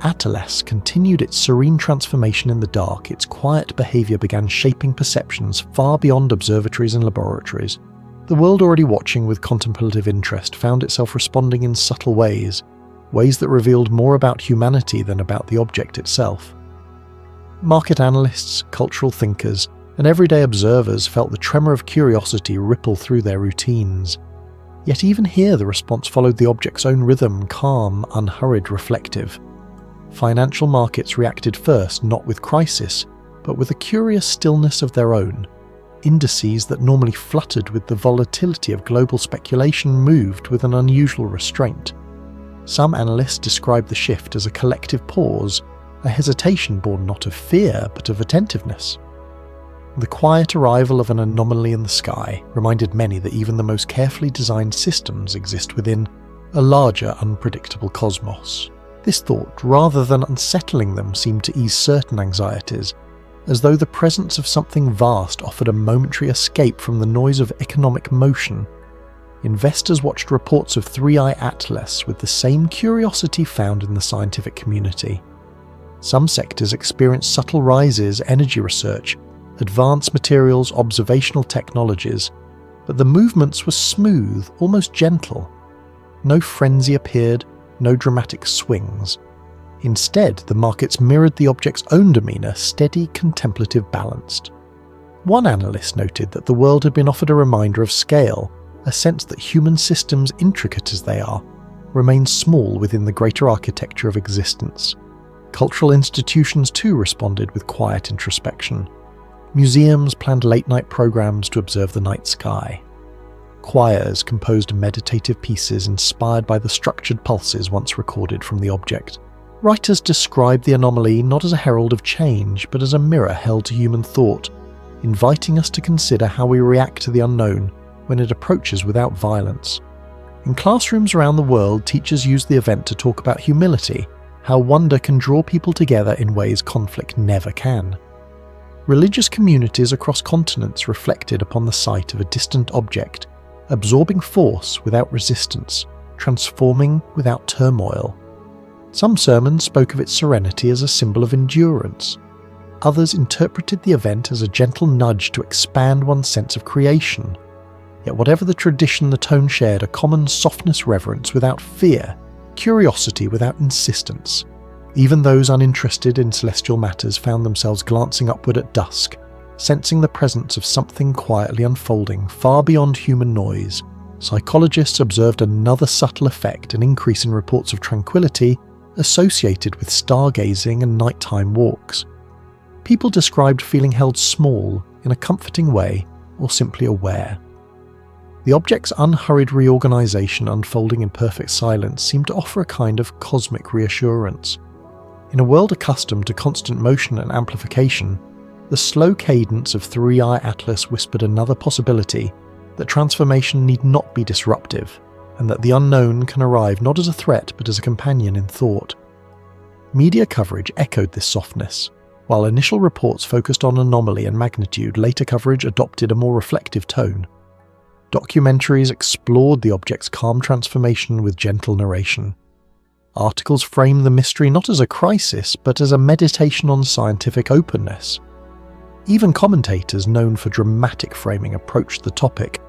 Atlas continued its serene transformation in the dark. Its quiet behaviour began shaping perceptions far beyond observatories and laboratories. The world, already watching with contemplative interest, found itself responding in subtle ways that revealed more about humanity than about the object itself. Market analysts, cultural thinkers, and everyday observers felt the tremor of curiosity ripple through their routines. Yet even here the response followed the object's own rhythm, calm, unhurried, reflective. Financial markets reacted first, not with crisis, but with a curious stillness of their own. Indices that normally fluttered with the volatility of global speculation moved with an unusual restraint. Some analysts described the shift as a collective pause, a hesitation born not of fear but of attentiveness. The quiet arrival of an anomaly in the sky reminded many that even the most carefully designed systems exist within a larger, unpredictable cosmos. This thought, rather than unsettling them, seemed to ease certain anxieties, as though the presence of something vast offered a momentary escape from the noise of economic motion. Investors watched reports of 3i Atlas with the same curiosity found in the scientific community. Some sectors experienced subtle rises, energy research, advanced materials, observational technologies, but the movements were smooth, almost gentle. No frenzy appeared, no dramatic swings. Instead, the markets mirrored the object's own demeanour, steady, contemplative, balanced. One analyst noted that the world had been offered a reminder of scale, a sense that human systems, intricate as they are, remain small within the greater architecture of existence. Cultural institutions too responded with quiet introspection. Museums planned late-night programs to observe the night sky. Choirs composed meditative pieces inspired by the structured pulses once recorded from the object. Writers described the anomaly not as a herald of change, but as a mirror held to human thought, inviting us to consider how we react to the unknown when it approaches without violence. In classrooms around the world, teachers use the event to talk about humility, how wonder can draw people together in ways conflict never can. Religious communities across continents reflected upon the sight of a distant object, absorbing force without resistance, transforming without turmoil. Some sermons spoke of its serenity as a symbol of endurance. Others interpreted the event as a gentle nudge to expand one's sense of creation. Yet whatever the tradition, the tone shared a common softness, reverence without fear, curiosity without insistence. Even those uninterested in celestial matters found themselves glancing upward at dusk, sensing the presence of something quietly unfolding far beyond human noise. Psychologists observed another subtle effect, an increase in reports of tranquility associated with stargazing and nighttime walks. People described feeling held small in a comforting way or simply aware. The object's unhurried reorganization unfolding in perfect silence seemed to offer a kind of cosmic reassurance. In a world accustomed to constant motion and amplification, the slow cadence of Three-Eye Atlas whispered another possibility, that transformation need not be disruptive, and that the unknown can arrive not as a threat but as a companion in thought. Media coverage echoed this softness. While initial reports focused on anomaly and magnitude, later coverage adopted a more reflective tone. Documentaries explored the object's calm transformation with gentle narration. Articles framed the mystery not as a crisis, but as a meditation on scientific openness. Even commentators known for dramatic framing approached the topic,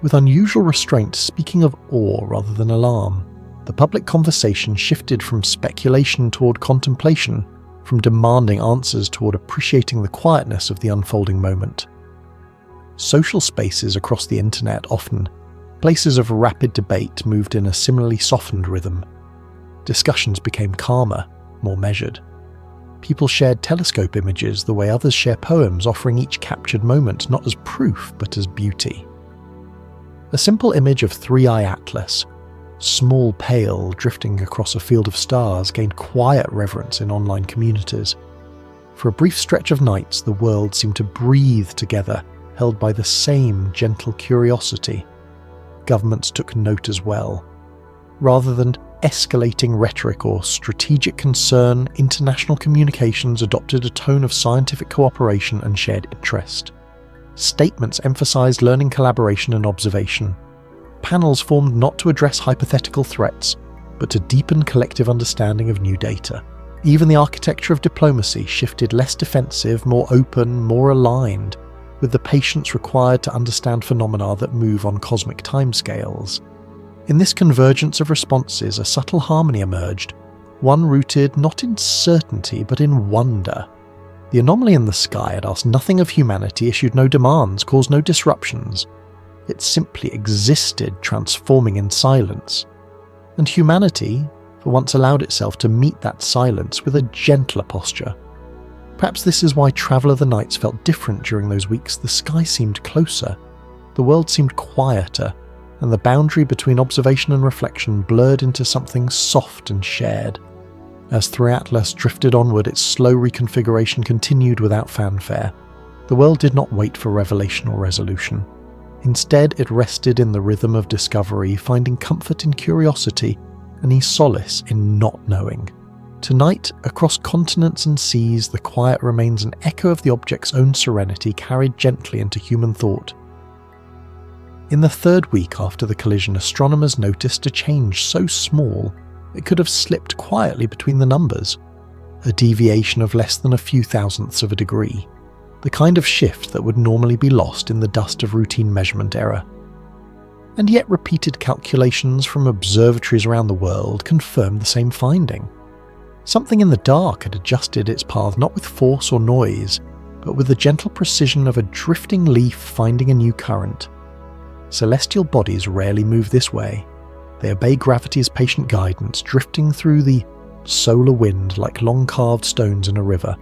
with unusual restraint speaking of awe rather than alarm. The public conversation shifted from speculation toward contemplation, from demanding answers toward appreciating the quietness of the unfolding moment. Social spaces across the internet, often places of rapid debate, moved in a similarly softened rhythm. Discussions became calmer, more measured. People shared telescope images the way others share poems, offering each captured moment not as proof but as beauty. A simple image of Three-Eye Atlas, small pale drifting across a field of stars, gained quiet reverence in online communities. For a brief stretch of nights, the world seemed to breathe together, held by the same gentle curiosity. Governments took note as well. Rather than escalating rhetoric or strategic concern, international communications adopted a tone of scientific cooperation and shared interest. Statements emphasized learning, collaboration, and observation. Panels formed not to address hypothetical threats, but to deepen collective understanding of new data. Even the architecture of diplomacy shifted, less defensive, more open, more aligned, with the patience required to understand phenomena that move on cosmic timescales. In this convergence of responses, a subtle harmony emerged, one rooted not in certainty but in wonder. The anomaly in the sky had asked nothing of humanity, issued no demands, caused no disruptions. It simply existed, transforming in silence. And humanity, for once, allowed itself to meet that silence with a gentler posture. Perhaps this is why Traveller of the Nights felt different during those weeks. The sky seemed closer, the world seemed quieter, and the boundary between observation and reflection blurred into something soft and shared. As Three Atlas drifted onward, its slow reconfiguration continued without fanfare. The world did not wait for revelation or resolution. Instead, it rested in the rhythm of discovery, finding comfort in curiosity and solace in not knowing. Tonight, across continents and seas, the quiet remains an echo of the object's own serenity, carried gently into human thought. In the third week after the collision, astronomers noticed a change so small it could have slipped quietly between the numbers, a deviation of less than a few thousandths of a degree, the kind of shift that would normally be lost in the dust of routine measurement error. And yet repeated calculations from observatories around the world confirmed the same finding. Something in the dark had adjusted its path not with force or noise, but with the gentle precision of a drifting leaf finding a new current. Celestial bodies rarely move this way. They obey gravity's patient guidance, drifting through the solar wind like long carved stones in a river.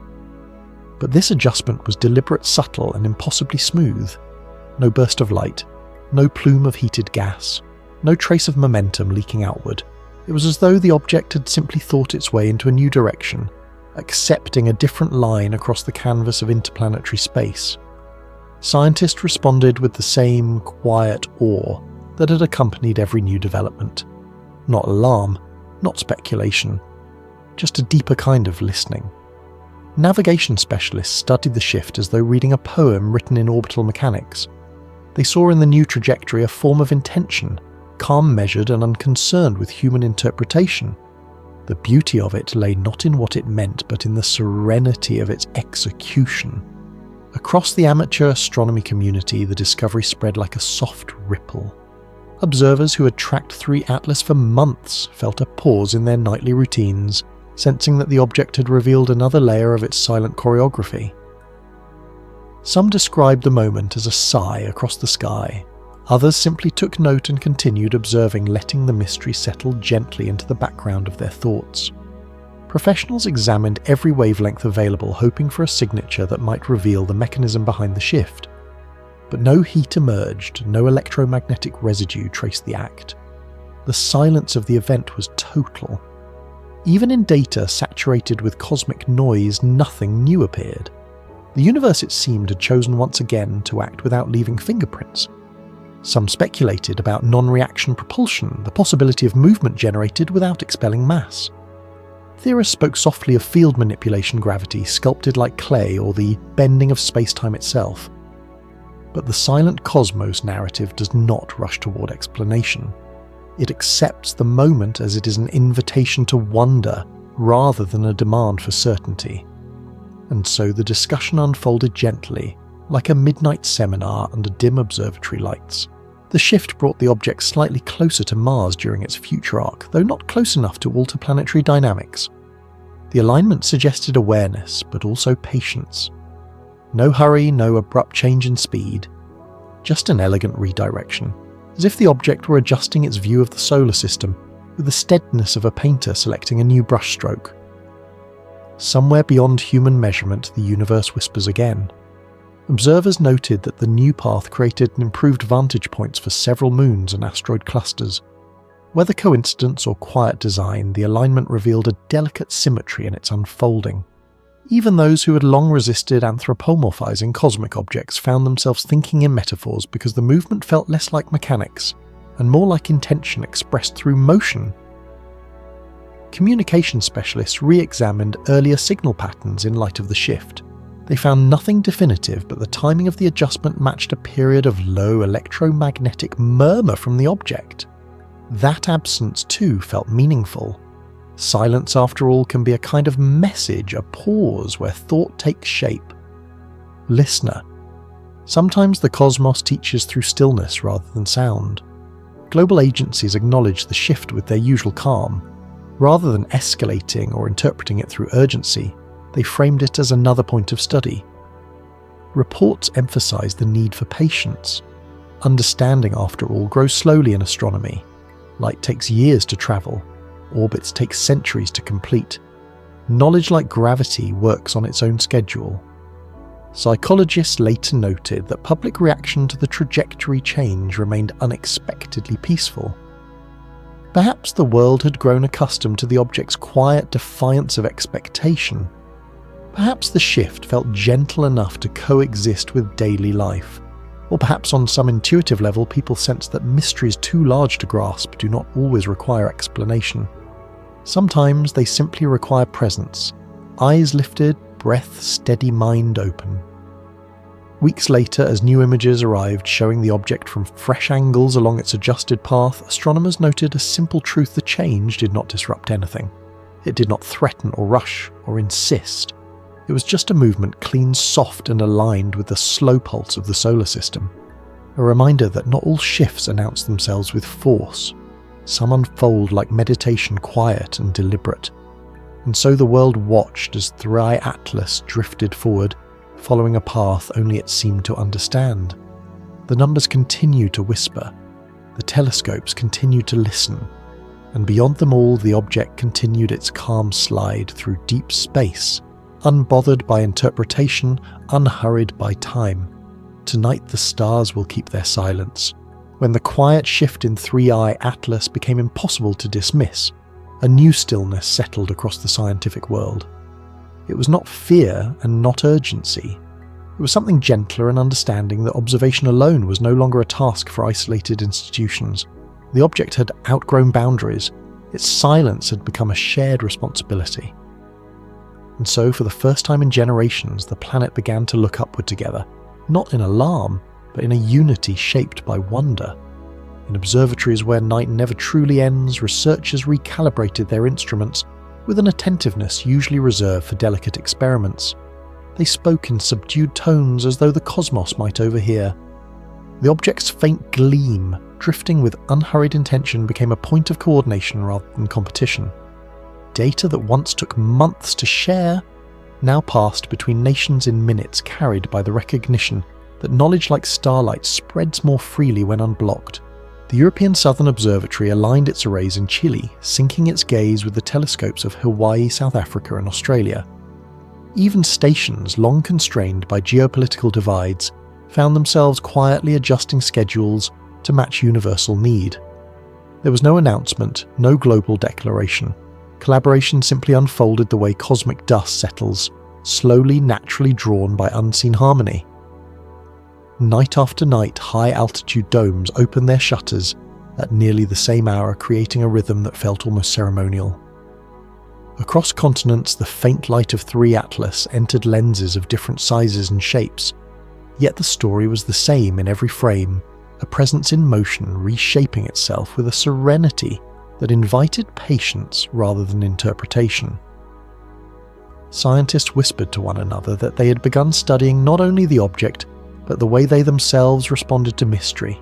But this adjustment was deliberate, subtle, and impossibly smooth. No burst of light, no plume of heated gas, no trace of momentum leaking outward. It was as though the object had simply thought its way into a new direction, accepting a different line across the canvas of interplanetary space. Scientists responded with the same quiet awe that had accompanied every new development. Not alarm, not speculation, just a deeper kind of listening. Navigation specialists studied the shift as though reading a poem written in orbital mechanics. They saw in the new trajectory a form of intention, calm, measured, and unconcerned with human interpretation. The beauty of it lay not in what it meant, but in the serenity of its execution. Across the amateur astronomy community, the discovery spread like a soft ripple. Observers who had tracked 3 Atlas for months felt a pause in their nightly routines, sensing that the object had revealed another layer of its silent choreography. Some described the moment as a sigh across the sky. Others simply took note and continued observing, letting the mystery settle gently into the background of their thoughts. Professionals examined every wavelength available, hoping for a signature that might reveal the mechanism behind the shift. But no heat emerged, no electromagnetic residue traced the act. The silence of the event was total. Even in data saturated with cosmic noise, nothing new appeared. The universe, it seemed, had chosen once again to act without leaving fingerprints. Some speculated about non-reaction propulsion, the possibility of movement generated without expelling mass. Theorists spoke softly of field manipulation gravity sculpted like clay, or the bending of space-time itself. But the silent cosmos narrative does not rush toward explanation. It accepts the moment as it is an invitation to wonder rather than a demand for certainty. And so the discussion unfolded gently, like a midnight seminar under dim observatory lights. The shift brought the object slightly closer to Mars during its future arc, though not close enough to alter planetary dynamics. The alignment suggested awareness, but also patience. No hurry, no abrupt change in speed, just an elegant redirection, as if the object were adjusting its view of the solar system with the steadiness of a painter selecting a new brushstroke. Somewhere beyond human measurement, the universe whispers again. Observers noted that the new path created improved vantage points for several moons and asteroid clusters. Whether coincidence or quiet design, the alignment revealed a delicate symmetry in its unfolding. Even those who had long resisted anthropomorphizing cosmic objects found themselves thinking in metaphors, because the movement felt less like mechanics and more like intention expressed through motion. Communication specialists re-examined earlier signal patterns in light of the shift. They found nothing definitive, but the timing of the adjustment matched a period of low electromagnetic murmur from the object. That absence too felt meaningful. Silence, after all, can be a kind of message, a pause where thought takes shape. Listener. Sometimes the cosmos teaches through stillness rather than sound. Global agencies acknowledge the shift with their usual calm. Rather than escalating or interpreting it through urgency, they framed it as another point of study. Reports emphasize the need for patience. Understanding, after all, grows slowly in astronomy. Light takes years to travel. Orbits take centuries to complete. Knowledge, like gravity, works on its own schedule. Psychologists later noted that public reaction to the trajectory change remained unexpectedly peaceful. Perhaps the world had grown accustomed to the object's quiet defiance of expectation. Perhaps the shift felt gentle enough to coexist with daily life. Or perhaps on some intuitive level people sensed that mysteries too large to grasp do not always require explanation. Sometimes they simply require presence, eyes lifted, breath steady, mind open. Weeks later, as new images arrived showing the object from fresh angles along its adjusted path, astronomers noted a simple truth: the change did not disrupt anything. It did not threaten or rush or insist. It was just a movement clean, soft, and aligned with the slow pulse of the solar system. A reminder that not all shifts announce themselves with force. Some unfold like meditation, quiet and deliberate. and so the world watched as 3i Atlas drifted forward, following a path only it seemed to understand. The numbers continued to whisper, the telescopes continued to listen, and beyond them all the object continued its calm slide through deep space, unbothered by interpretation, unhurried by time. Tonight the stars will keep their silence. When the quiet shift in 3i Atlas became impossible to dismiss, a new stillness settled across the scientific world. It was not fear and not urgency. It was something gentler and understanding that observation alone was no longer a task for isolated institutions. The object had outgrown boundaries. Its silence had become a shared responsibility. And so, for the first time in generations, the planet began to look upward together, not in alarm, but in a unity shaped by wonder. In observatories where night never truly ends, researchers recalibrated their instruments with an attentiveness usually reserved for delicate experiments. They spoke in subdued tones as though the cosmos might overhear. The object's faint gleam, drifting with unhurried intention, became a point of coordination rather than competition. Data that once took months to share now passed between nations in minutes, carried by the recognition that knowledge like starlight spreads more freely when unblocked. The European Southern Observatory aligned its arrays in Chile, syncing its gaze with the telescopes of Hawaii, South Africa and Australia. Even stations long constrained by geopolitical divides found themselves quietly adjusting schedules to match universal need. There was no announcement, no global declaration. Collaboration simply unfolded the way cosmic dust settles, slowly, naturally drawn by unseen harmony. Night after night, high-altitude domes opened their shutters at nearly the same hour, creating a rhythm that felt almost ceremonial. Across continents, the faint light of 3 Atlas entered lenses of different sizes and shapes, yet the story was the same in every frame, a presence in motion reshaping itself with a serenity that invited patience rather than interpretation. Scientists whispered to one another that they had begun studying not only the object, but the way they themselves responded to mystery.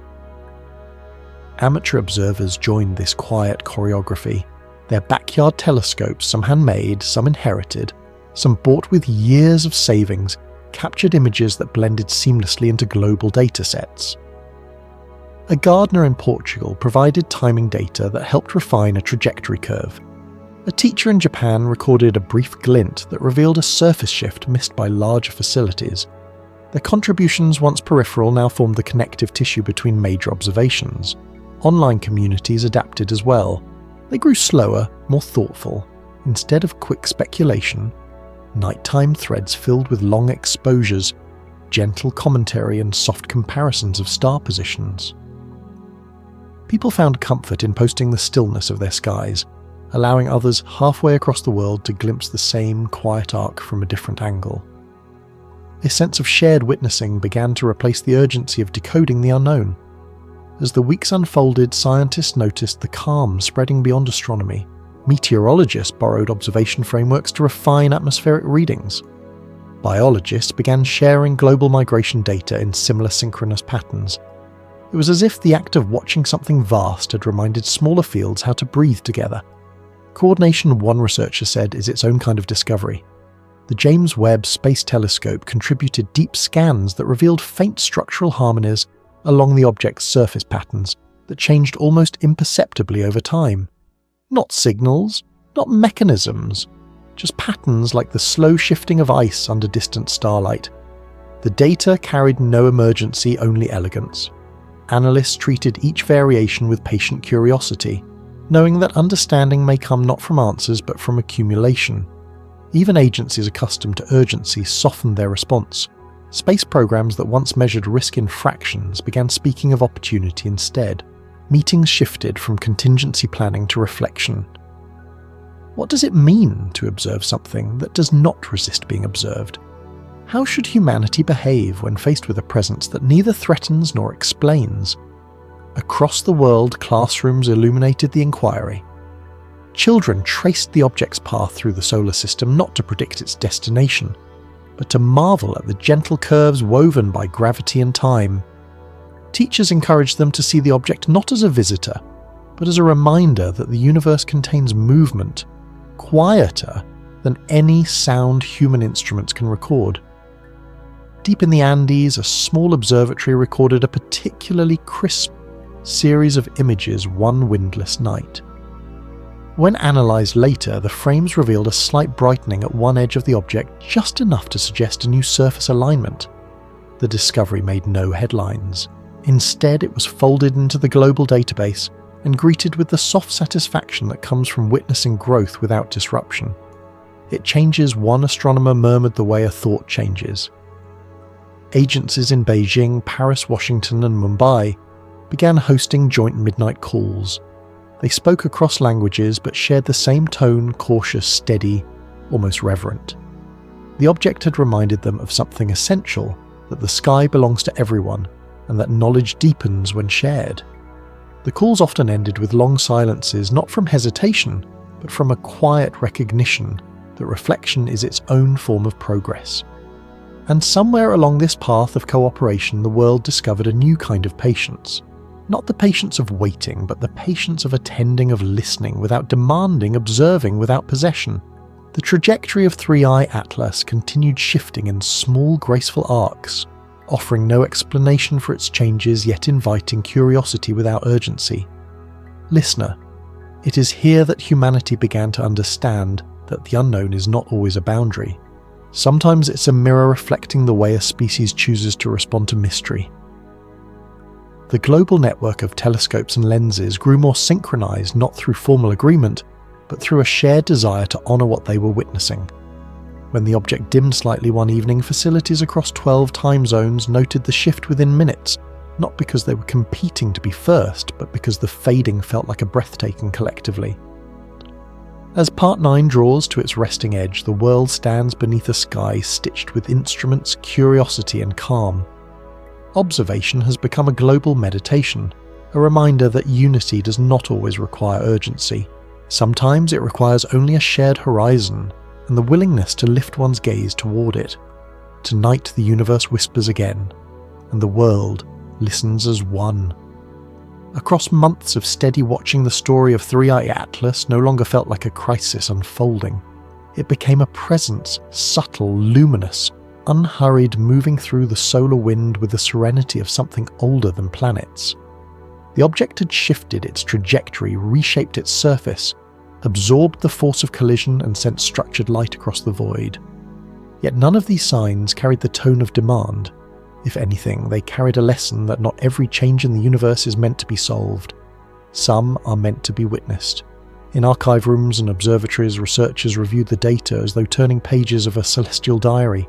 Amateur observers joined this quiet choreography. Their backyard telescopes, some handmade, some inherited, some bought with years of savings, captured images that blended seamlessly into global datasets. A gardener in Portugal provided timing data that helped refine a trajectory curve. A teacher in Japan recorded a brief glint that revealed a surface shift missed by larger facilities. Their contributions, once peripheral, now formed the connective tissue between major observations. Online communities adapted as well. They grew slower, more thoughtful. Instead of quick speculation, nighttime threads filled with long exposures, gentle commentary and soft comparisons of star positions. People found comfort in posting the stillness of their skies, allowing others halfway across the world to glimpse the same quiet arc from a different angle. A sense of shared witnessing began to replace the urgency of decoding the unknown. As the weeks unfolded, scientists noticed the calm spreading beyond astronomy. Meteorologists borrowed observation frameworks to refine atmospheric readings. Biologists began sharing global migration data in similar synchronous patterns. It was as if the act of watching something vast had reminded smaller fields how to breathe together. Coordination, one researcher said, is its own kind of discovery. The James Webb Space Telescope contributed deep scans that revealed faint structural harmonies along the object's surface patterns that changed almost imperceptibly over time. Not signals, not mechanisms, just patterns like the slow shifting of ice under distant starlight. The data carried no emergency, only elegance. Analysts treated each variation with patient curiosity, knowing that understanding may come not from answers but from accumulation. Even agencies accustomed to urgency softened their response. Space programs that once measured risk in fractions began speaking of opportunity instead. Meetings shifted from contingency planning to reflection. What does it mean to observe something that does not resist being observed? How should humanity behave when faced with a presence that neither threatens nor explains? Across the world, classrooms illuminated the inquiry. Children traced the object's path through the solar system not to predict its destination, but to marvel at the gentle curves woven by gravity and time. Teachers encouraged them to see the object not as a visitor, but as a reminder that the universe contains movement, quieter than any sound human instruments can record. Deep in the Andes, a small observatory recorded a particularly crisp series of images one windless night. When analysed later, the frames revealed a slight brightening at one edge of the object, just enough to suggest a new surface alignment. The discovery made no headlines. Instead, it was folded into the global database and greeted with the soft satisfaction that comes from witnessing growth without disruption. It changes, one astronomer murmured, the way a thought changes. Agencies in Beijing, Paris, Washington, and Mumbai began hosting joint midnight calls. They spoke across languages but shared the same tone, cautious, steady, almost reverent. The object had reminded them of something essential, that the sky belongs to everyone, and that knowledge deepens when shared. The calls often ended with long silences, not from hesitation, but from a quiet recognition that reflection is its own form of progress. And somewhere along this path of cooperation, the world discovered a new kind of patience. Not the patience of waiting, but the patience of attending, of listening without demanding, observing without possession. The trajectory of 3i Atlas continued shifting in small, graceful arcs, offering no explanation for its changes, yet inviting curiosity without urgency. Listener, it is here that humanity began to understand that the unknown is not always a boundary. Sometimes it's a mirror reflecting the way a species chooses to respond to mystery. The global network of telescopes and lenses grew more synchronized not through formal agreement, but through a shared desire to honor what they were witnessing. When the object dimmed slightly one evening, facilities across 12 time zones noted the shift within minutes, not because they were competing to be first, but because the fading felt like a breathtaking collectively. As Part 9 draws to its resting edge, the world stands beneath a sky stitched with instruments, curiosity, and calm. Observation has become a global meditation, a reminder that unity does not always require urgency. Sometimes it requires only a shared horizon and the willingness to lift one's gaze toward it. Tonight the universe whispers again, and the world listens as one. Across months of steady watching, the story of 3i Atlas no longer felt like a crisis unfolding. It became a presence, subtle, luminous, unhurried, moving through the solar wind with the serenity of something older than planets. The object had shifted its trajectory, reshaped its surface, absorbed the force of collision and sent structured light across the void. Yet none of these signs carried the tone of demand. If anything, they carried a lesson that not every change in the universe is meant to be solved. Some are meant to be witnessed. In archive rooms and observatories, researchers reviewed the data as though turning pages of a celestial diary.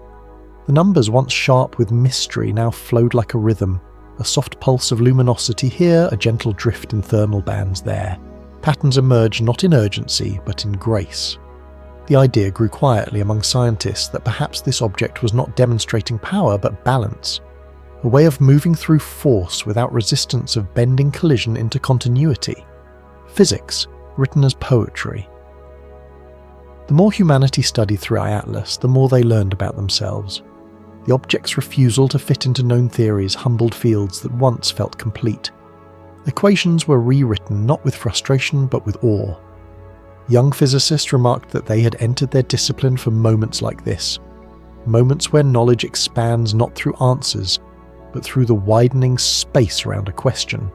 The numbers, once sharp with mystery, now flowed like a rhythm, a soft pulse of luminosity here, a gentle drift in thermal bands there. Patterns emerged not in urgency, but in grace. The idea grew quietly among scientists that perhaps this object was not demonstrating power but balance, a way of moving through force without resistance, of bending collision into continuity. Physics, written as poetry. The more humanity studied 3i Atlas, the more they learned about themselves. The object's refusal to fit into known theories humbled fields that once felt complete. Equations were rewritten not with frustration but with awe. Young physicists remarked that they had entered their discipline for moments like this, moments where knowledge expands not through answers, but through the widening space around a question.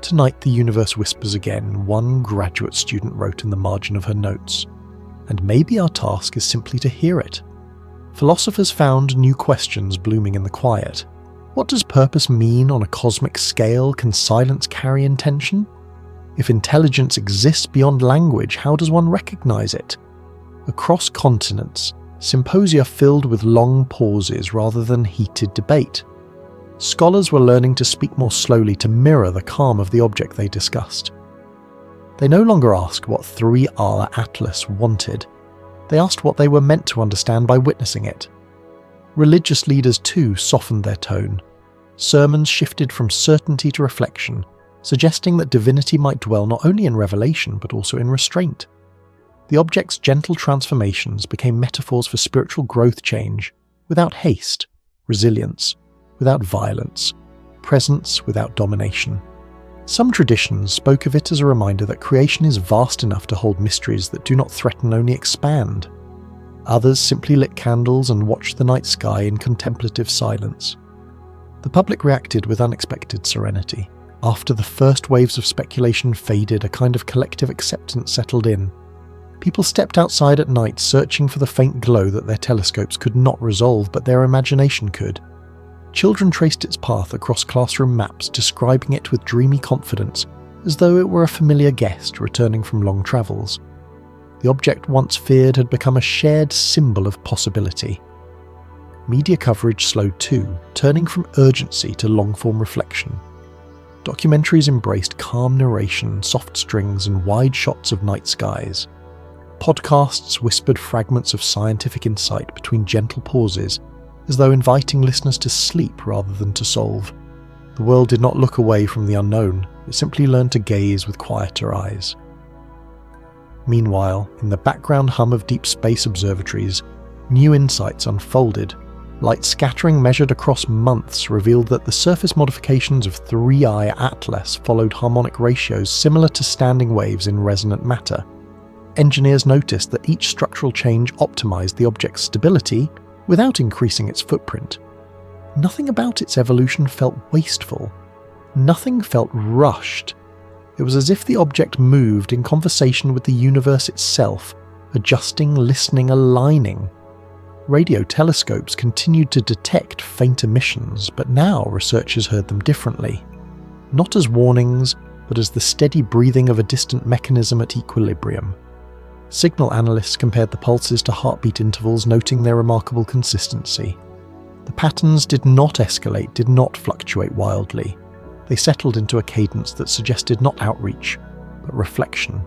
Tonight the universe whispers again, one graduate student wrote in the margin of her notes. And maybe our task is simply to hear it. Philosophers found new questions blooming in the quiet. What does purpose mean on a cosmic scale? Can silence carry intention? If intelligence exists beyond language, how does one recognize it? Across continents, symposia filled with long pauses rather than heated debate. Scholars were learning to speak more slowly to mirror the calm of the object they discussed. They no longer asked what 3i Atlas wanted. They asked what they were meant to understand by witnessing it. Religious leaders too softened their tone. Sermons shifted from certainty to reflection, suggesting that divinity might dwell not only in revelation but also in restraint. The object's gentle transformations became metaphors for spiritual growth, change without haste, resilience without violence, presence without domination. Some traditions spoke of it as a reminder that creation is vast enough to hold mysteries that do not threaten, only expand. Others simply lit candles and watched the night sky in contemplative silence. The public reacted with unexpected serenity. After the first waves of speculation faded, a kind of collective acceptance settled in. People stepped outside at night searching for the faint glow that their telescopes could not resolve, but their imagination could. Children traced its path across classroom maps, describing it with dreamy confidence, as though it were a familiar guest returning from long travels. The object once feared had become a shared symbol of possibility. Media coverage slowed too, turning from urgency to long-form reflection. Documentaries embraced calm narration, soft strings, and wide shots of night skies. Podcasts whispered fragments of scientific insight between gentle pauses, as though inviting listeners to sleep rather than to solve. The world did not look away from the unknown, it simply learned to gaze with quieter eyes. Meanwhile, in the background hum of deep space observatories, new insights unfolded. Light scattering measured across months revealed that the surface modifications of 3I Atlas followed harmonic ratios similar to standing waves in resonant matter. Engineers noticed that each structural change optimized the object's stability without increasing its footprint. Nothing about its evolution felt wasteful. Nothing felt rushed. It was as if the object moved in conversation with the universe itself, adjusting, listening, aligning. Radio telescopes continued to detect faint emissions, but now researchers heard them differently. Not as warnings, but as the steady breathing of a distant mechanism at equilibrium. Signal analysts compared the pulses to heartbeat intervals, noting their remarkable consistency. The patterns did not escalate, did not fluctuate wildly. They settled into a cadence that suggested not outreach, but reflection,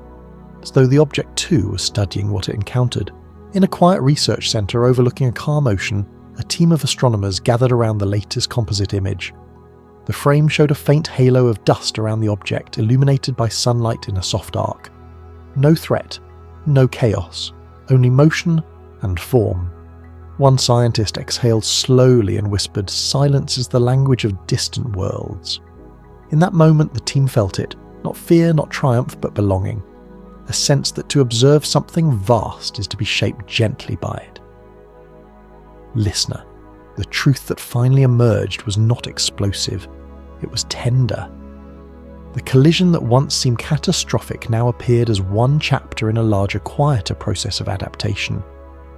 as though the object too was studying what it encountered. In a quiet research centre overlooking a calm ocean, a team of astronomers gathered around the latest composite image. The frame showed a faint halo of dust around the object, illuminated by sunlight in a soft arc. No threat, no chaos, only motion and form. One scientist exhaled slowly and whispered, "Silence is the language of distant worlds." In that moment the team felt it, not fear, not triumph, but belonging. A sense that to observe something vast is to be shaped gently by it. Listener, the truth that finally emerged was not explosive, it was tender. The collision that once seemed catastrophic now appeared as one chapter in a larger, quieter process of adaptation.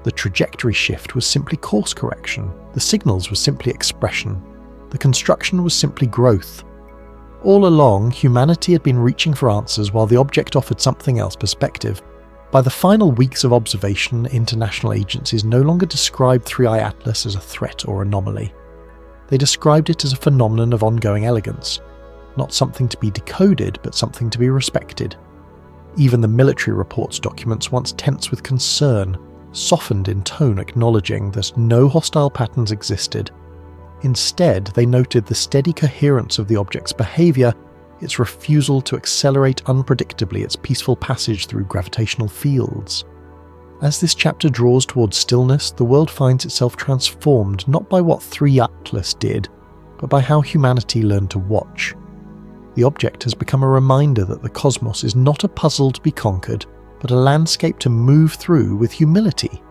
The trajectory shift was simply course correction, the signals were simply expression, the construction was simply growth. All along, humanity had been reaching for answers while the object offered something else: perspective. By the final weeks of observation, international agencies no longer described 3I Atlas as a threat or anomaly. They described it as a phenomenon of ongoing elegance, not something to be decoded, but something to be respected. Even the military reports documents, once tense with concern, softened in tone, acknowledging that no hostile patterns existed. Instead, they noted the steady coherence of the object's behaviour, its refusal to accelerate unpredictably, its peaceful passage through gravitational fields. As this chapter draws towards stillness, the world finds itself transformed not by what 3 Atlas did, but by how humanity learned to watch. The object has become a reminder that the cosmos is not a puzzle to be conquered, but a landscape to move through with humility.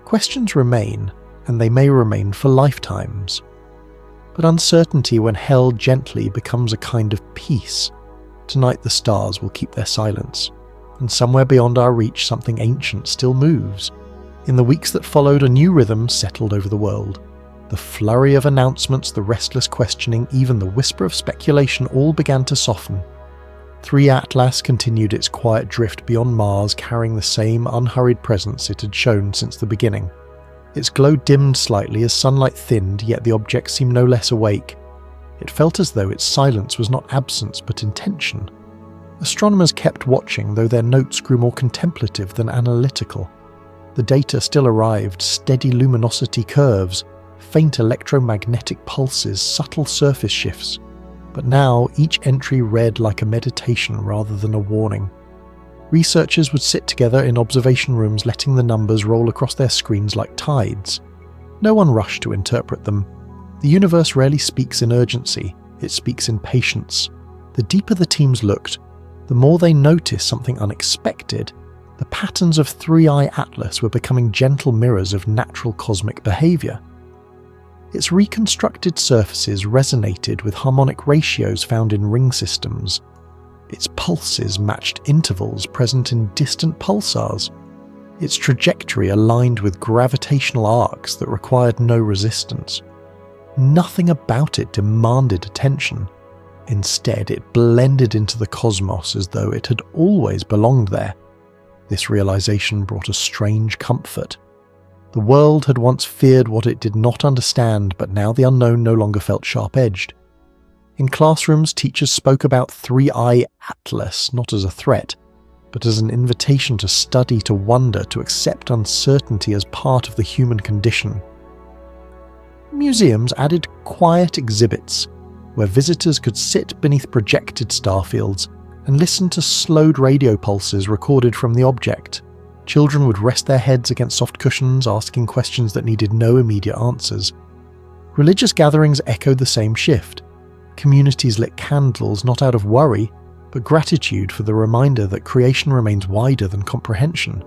Questions remain, and they may remain for lifetimes. But uncertainty, when held gently, becomes a kind of peace. Tonight the stars will keep their silence, and somewhere beyond our reach something ancient still moves. In the weeks that followed, a new rhythm settled over the world. The flurry of announcements, the restless questioning, even the whisper of speculation all began to soften. 3 Atlas continued its quiet drift beyond Mars, carrying the same unhurried presence it had shown since the beginning. Its glow dimmed slightly as sunlight thinned, yet the object seemed no less awake. It felt as though its silence was not absence but intention. Astronomers kept watching, though their notes grew more contemplative than analytical. The data still arrived: steady luminosity curves, faint electromagnetic pulses, subtle surface shifts. But now each entry read like a meditation rather than a warning. Researchers would sit together in observation rooms, letting the numbers roll across their screens like tides. No one rushed to interpret them. The universe rarely speaks in urgency, it speaks in patience. The deeper the teams looked, the more they noticed something unexpected. The patterns of 3i Atlas were becoming gentle mirrors of natural cosmic behaviour. Its reconstructed surfaces resonated with harmonic ratios found in ring systems. Its pulses matched intervals present in distant pulsars. Its trajectory aligned with gravitational arcs that required no resistance. Nothing about it demanded attention. Instead, it blended into the cosmos as though it had always belonged there. This realization brought a strange comfort. The world had once feared what it did not understand, but now the unknown no longer felt sharp-edged. In classrooms, teachers spoke about 3i Atlas not as a threat, but as an invitation to study, to wonder, to accept uncertainty as part of the human condition. Museums added quiet exhibits, where visitors could sit beneath projected starfields and listen to slowed radio pulses recorded from the object. Children would rest their heads against soft cushions, asking questions that needed no immediate answers. Religious gatherings echoed the same shift. Communities lit candles not out of worry, but gratitude for the reminder that creation remains wider than comprehension.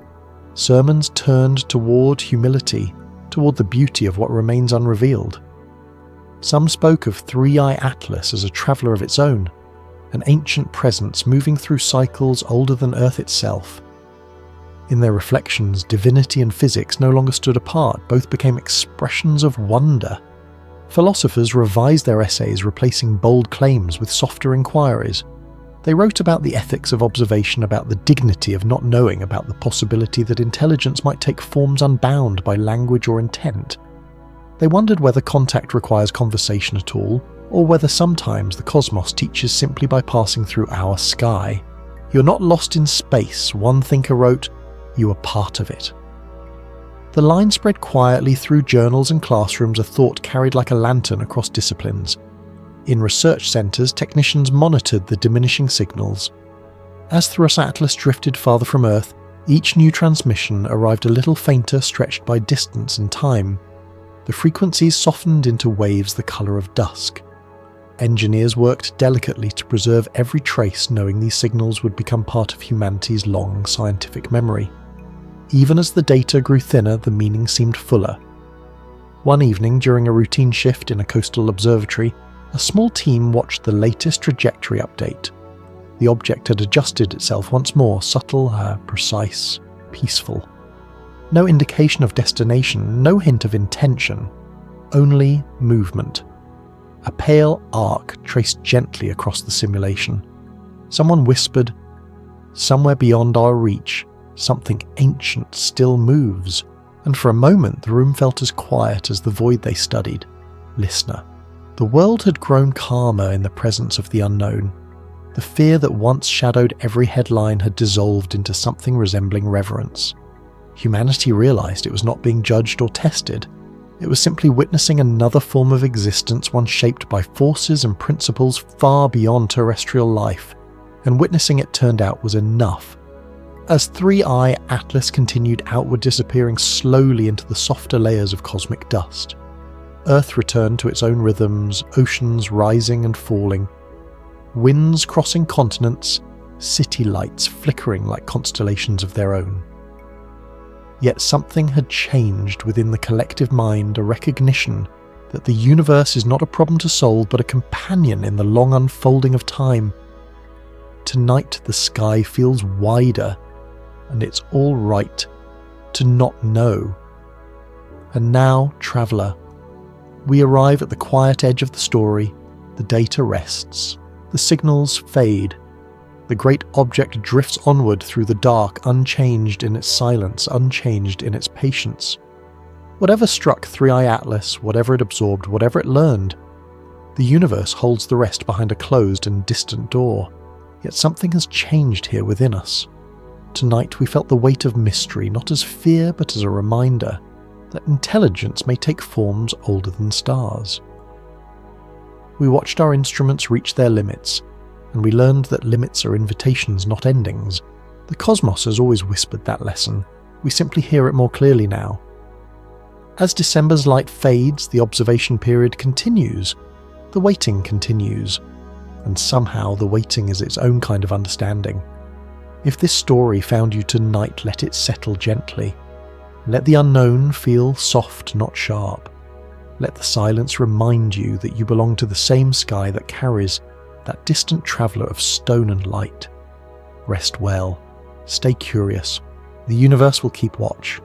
Sermons turned toward humility, toward the beauty of what remains unrevealed. Some spoke of 3i Atlas as a traveller of its own, an ancient presence moving through cycles older than Earth itself. In their reflections, divinity and physics no longer stood apart, both became expressions of wonder. Philosophers revised their essays, replacing bold claims with softer inquiries. They wrote about the ethics of observation, about the dignity of not knowing, about the possibility that intelligence might take forms unbound by language or intent. They wondered whether contact requires conversation at all, or whether sometimes the cosmos teaches simply by passing through our sky. You're not lost in space, one thinker wrote, you are part of it. The line spread quietly through journals and classrooms, a thought carried like a lantern across disciplines. In research centres, technicians monitored the diminishing signals. As 3i Atlas drifted farther from Earth, each new transmission arrived a little fainter, stretched by distance and time. The frequencies softened into waves the colour of dusk. Engineers worked delicately to preserve every trace, knowing these signals would become part of humanity's long scientific memory. Even as the data grew thinner, the meaning seemed fuller. One evening, during a routine shift in a coastal observatory, a small team watched the latest trajectory update. The object had adjusted itself once more, subtle, precise, peaceful. No indication of destination, no hint of intention, only movement. A pale arc traced gently across the simulation. Someone whispered, "Somewhere beyond our reach, something ancient still moves," and for a moment the room felt as quiet as the void they studied. Listener. The world had grown calmer in the presence of the unknown. The fear that once shadowed every headline had dissolved into something resembling reverence. Humanity realized it was not being judged or tested. It was simply witnessing another form of existence, one shaped by forces and principles far beyond terrestrial life, and witnessing it turned out was enough. As 3i Atlas continued outward, disappearing slowly into the softer layers of cosmic dust, Earth returned to its own rhythms, oceans rising and falling, winds crossing continents, city lights flickering like constellations of their own. Yet something had changed within the collective mind, a recognition that the universe is not a problem to solve but a companion in the long unfolding of time. Tonight the sky feels wider, and it's all right to not know. And now, traveller, we arrive at the quiet edge of the story. The data rests, the signals fade. The great object drifts onward through the dark, unchanged in its silence, unchanged in its patience. Whatever struck 3i Atlas, whatever it absorbed, whatever it learned, the universe holds the rest behind a closed and distant door. Yet something has changed here within us. Tonight we felt the weight of mystery, not as fear but as a reminder that intelligence may take forms older than stars. We watched our instruments reach their limits, and we learned that limits are invitations, not endings. The cosmos has always whispered that lesson. We simply hear it more clearly now. As December's light fades, the observation period continues. The waiting continues. And somehow the waiting is its own kind of understanding. If this story found you tonight, let it settle gently. Let the unknown feel soft, not sharp. Let the silence remind you that you belong to the same sky that carries that distant traveller of stone and light. Rest well. Stay curious. The universe will keep watch.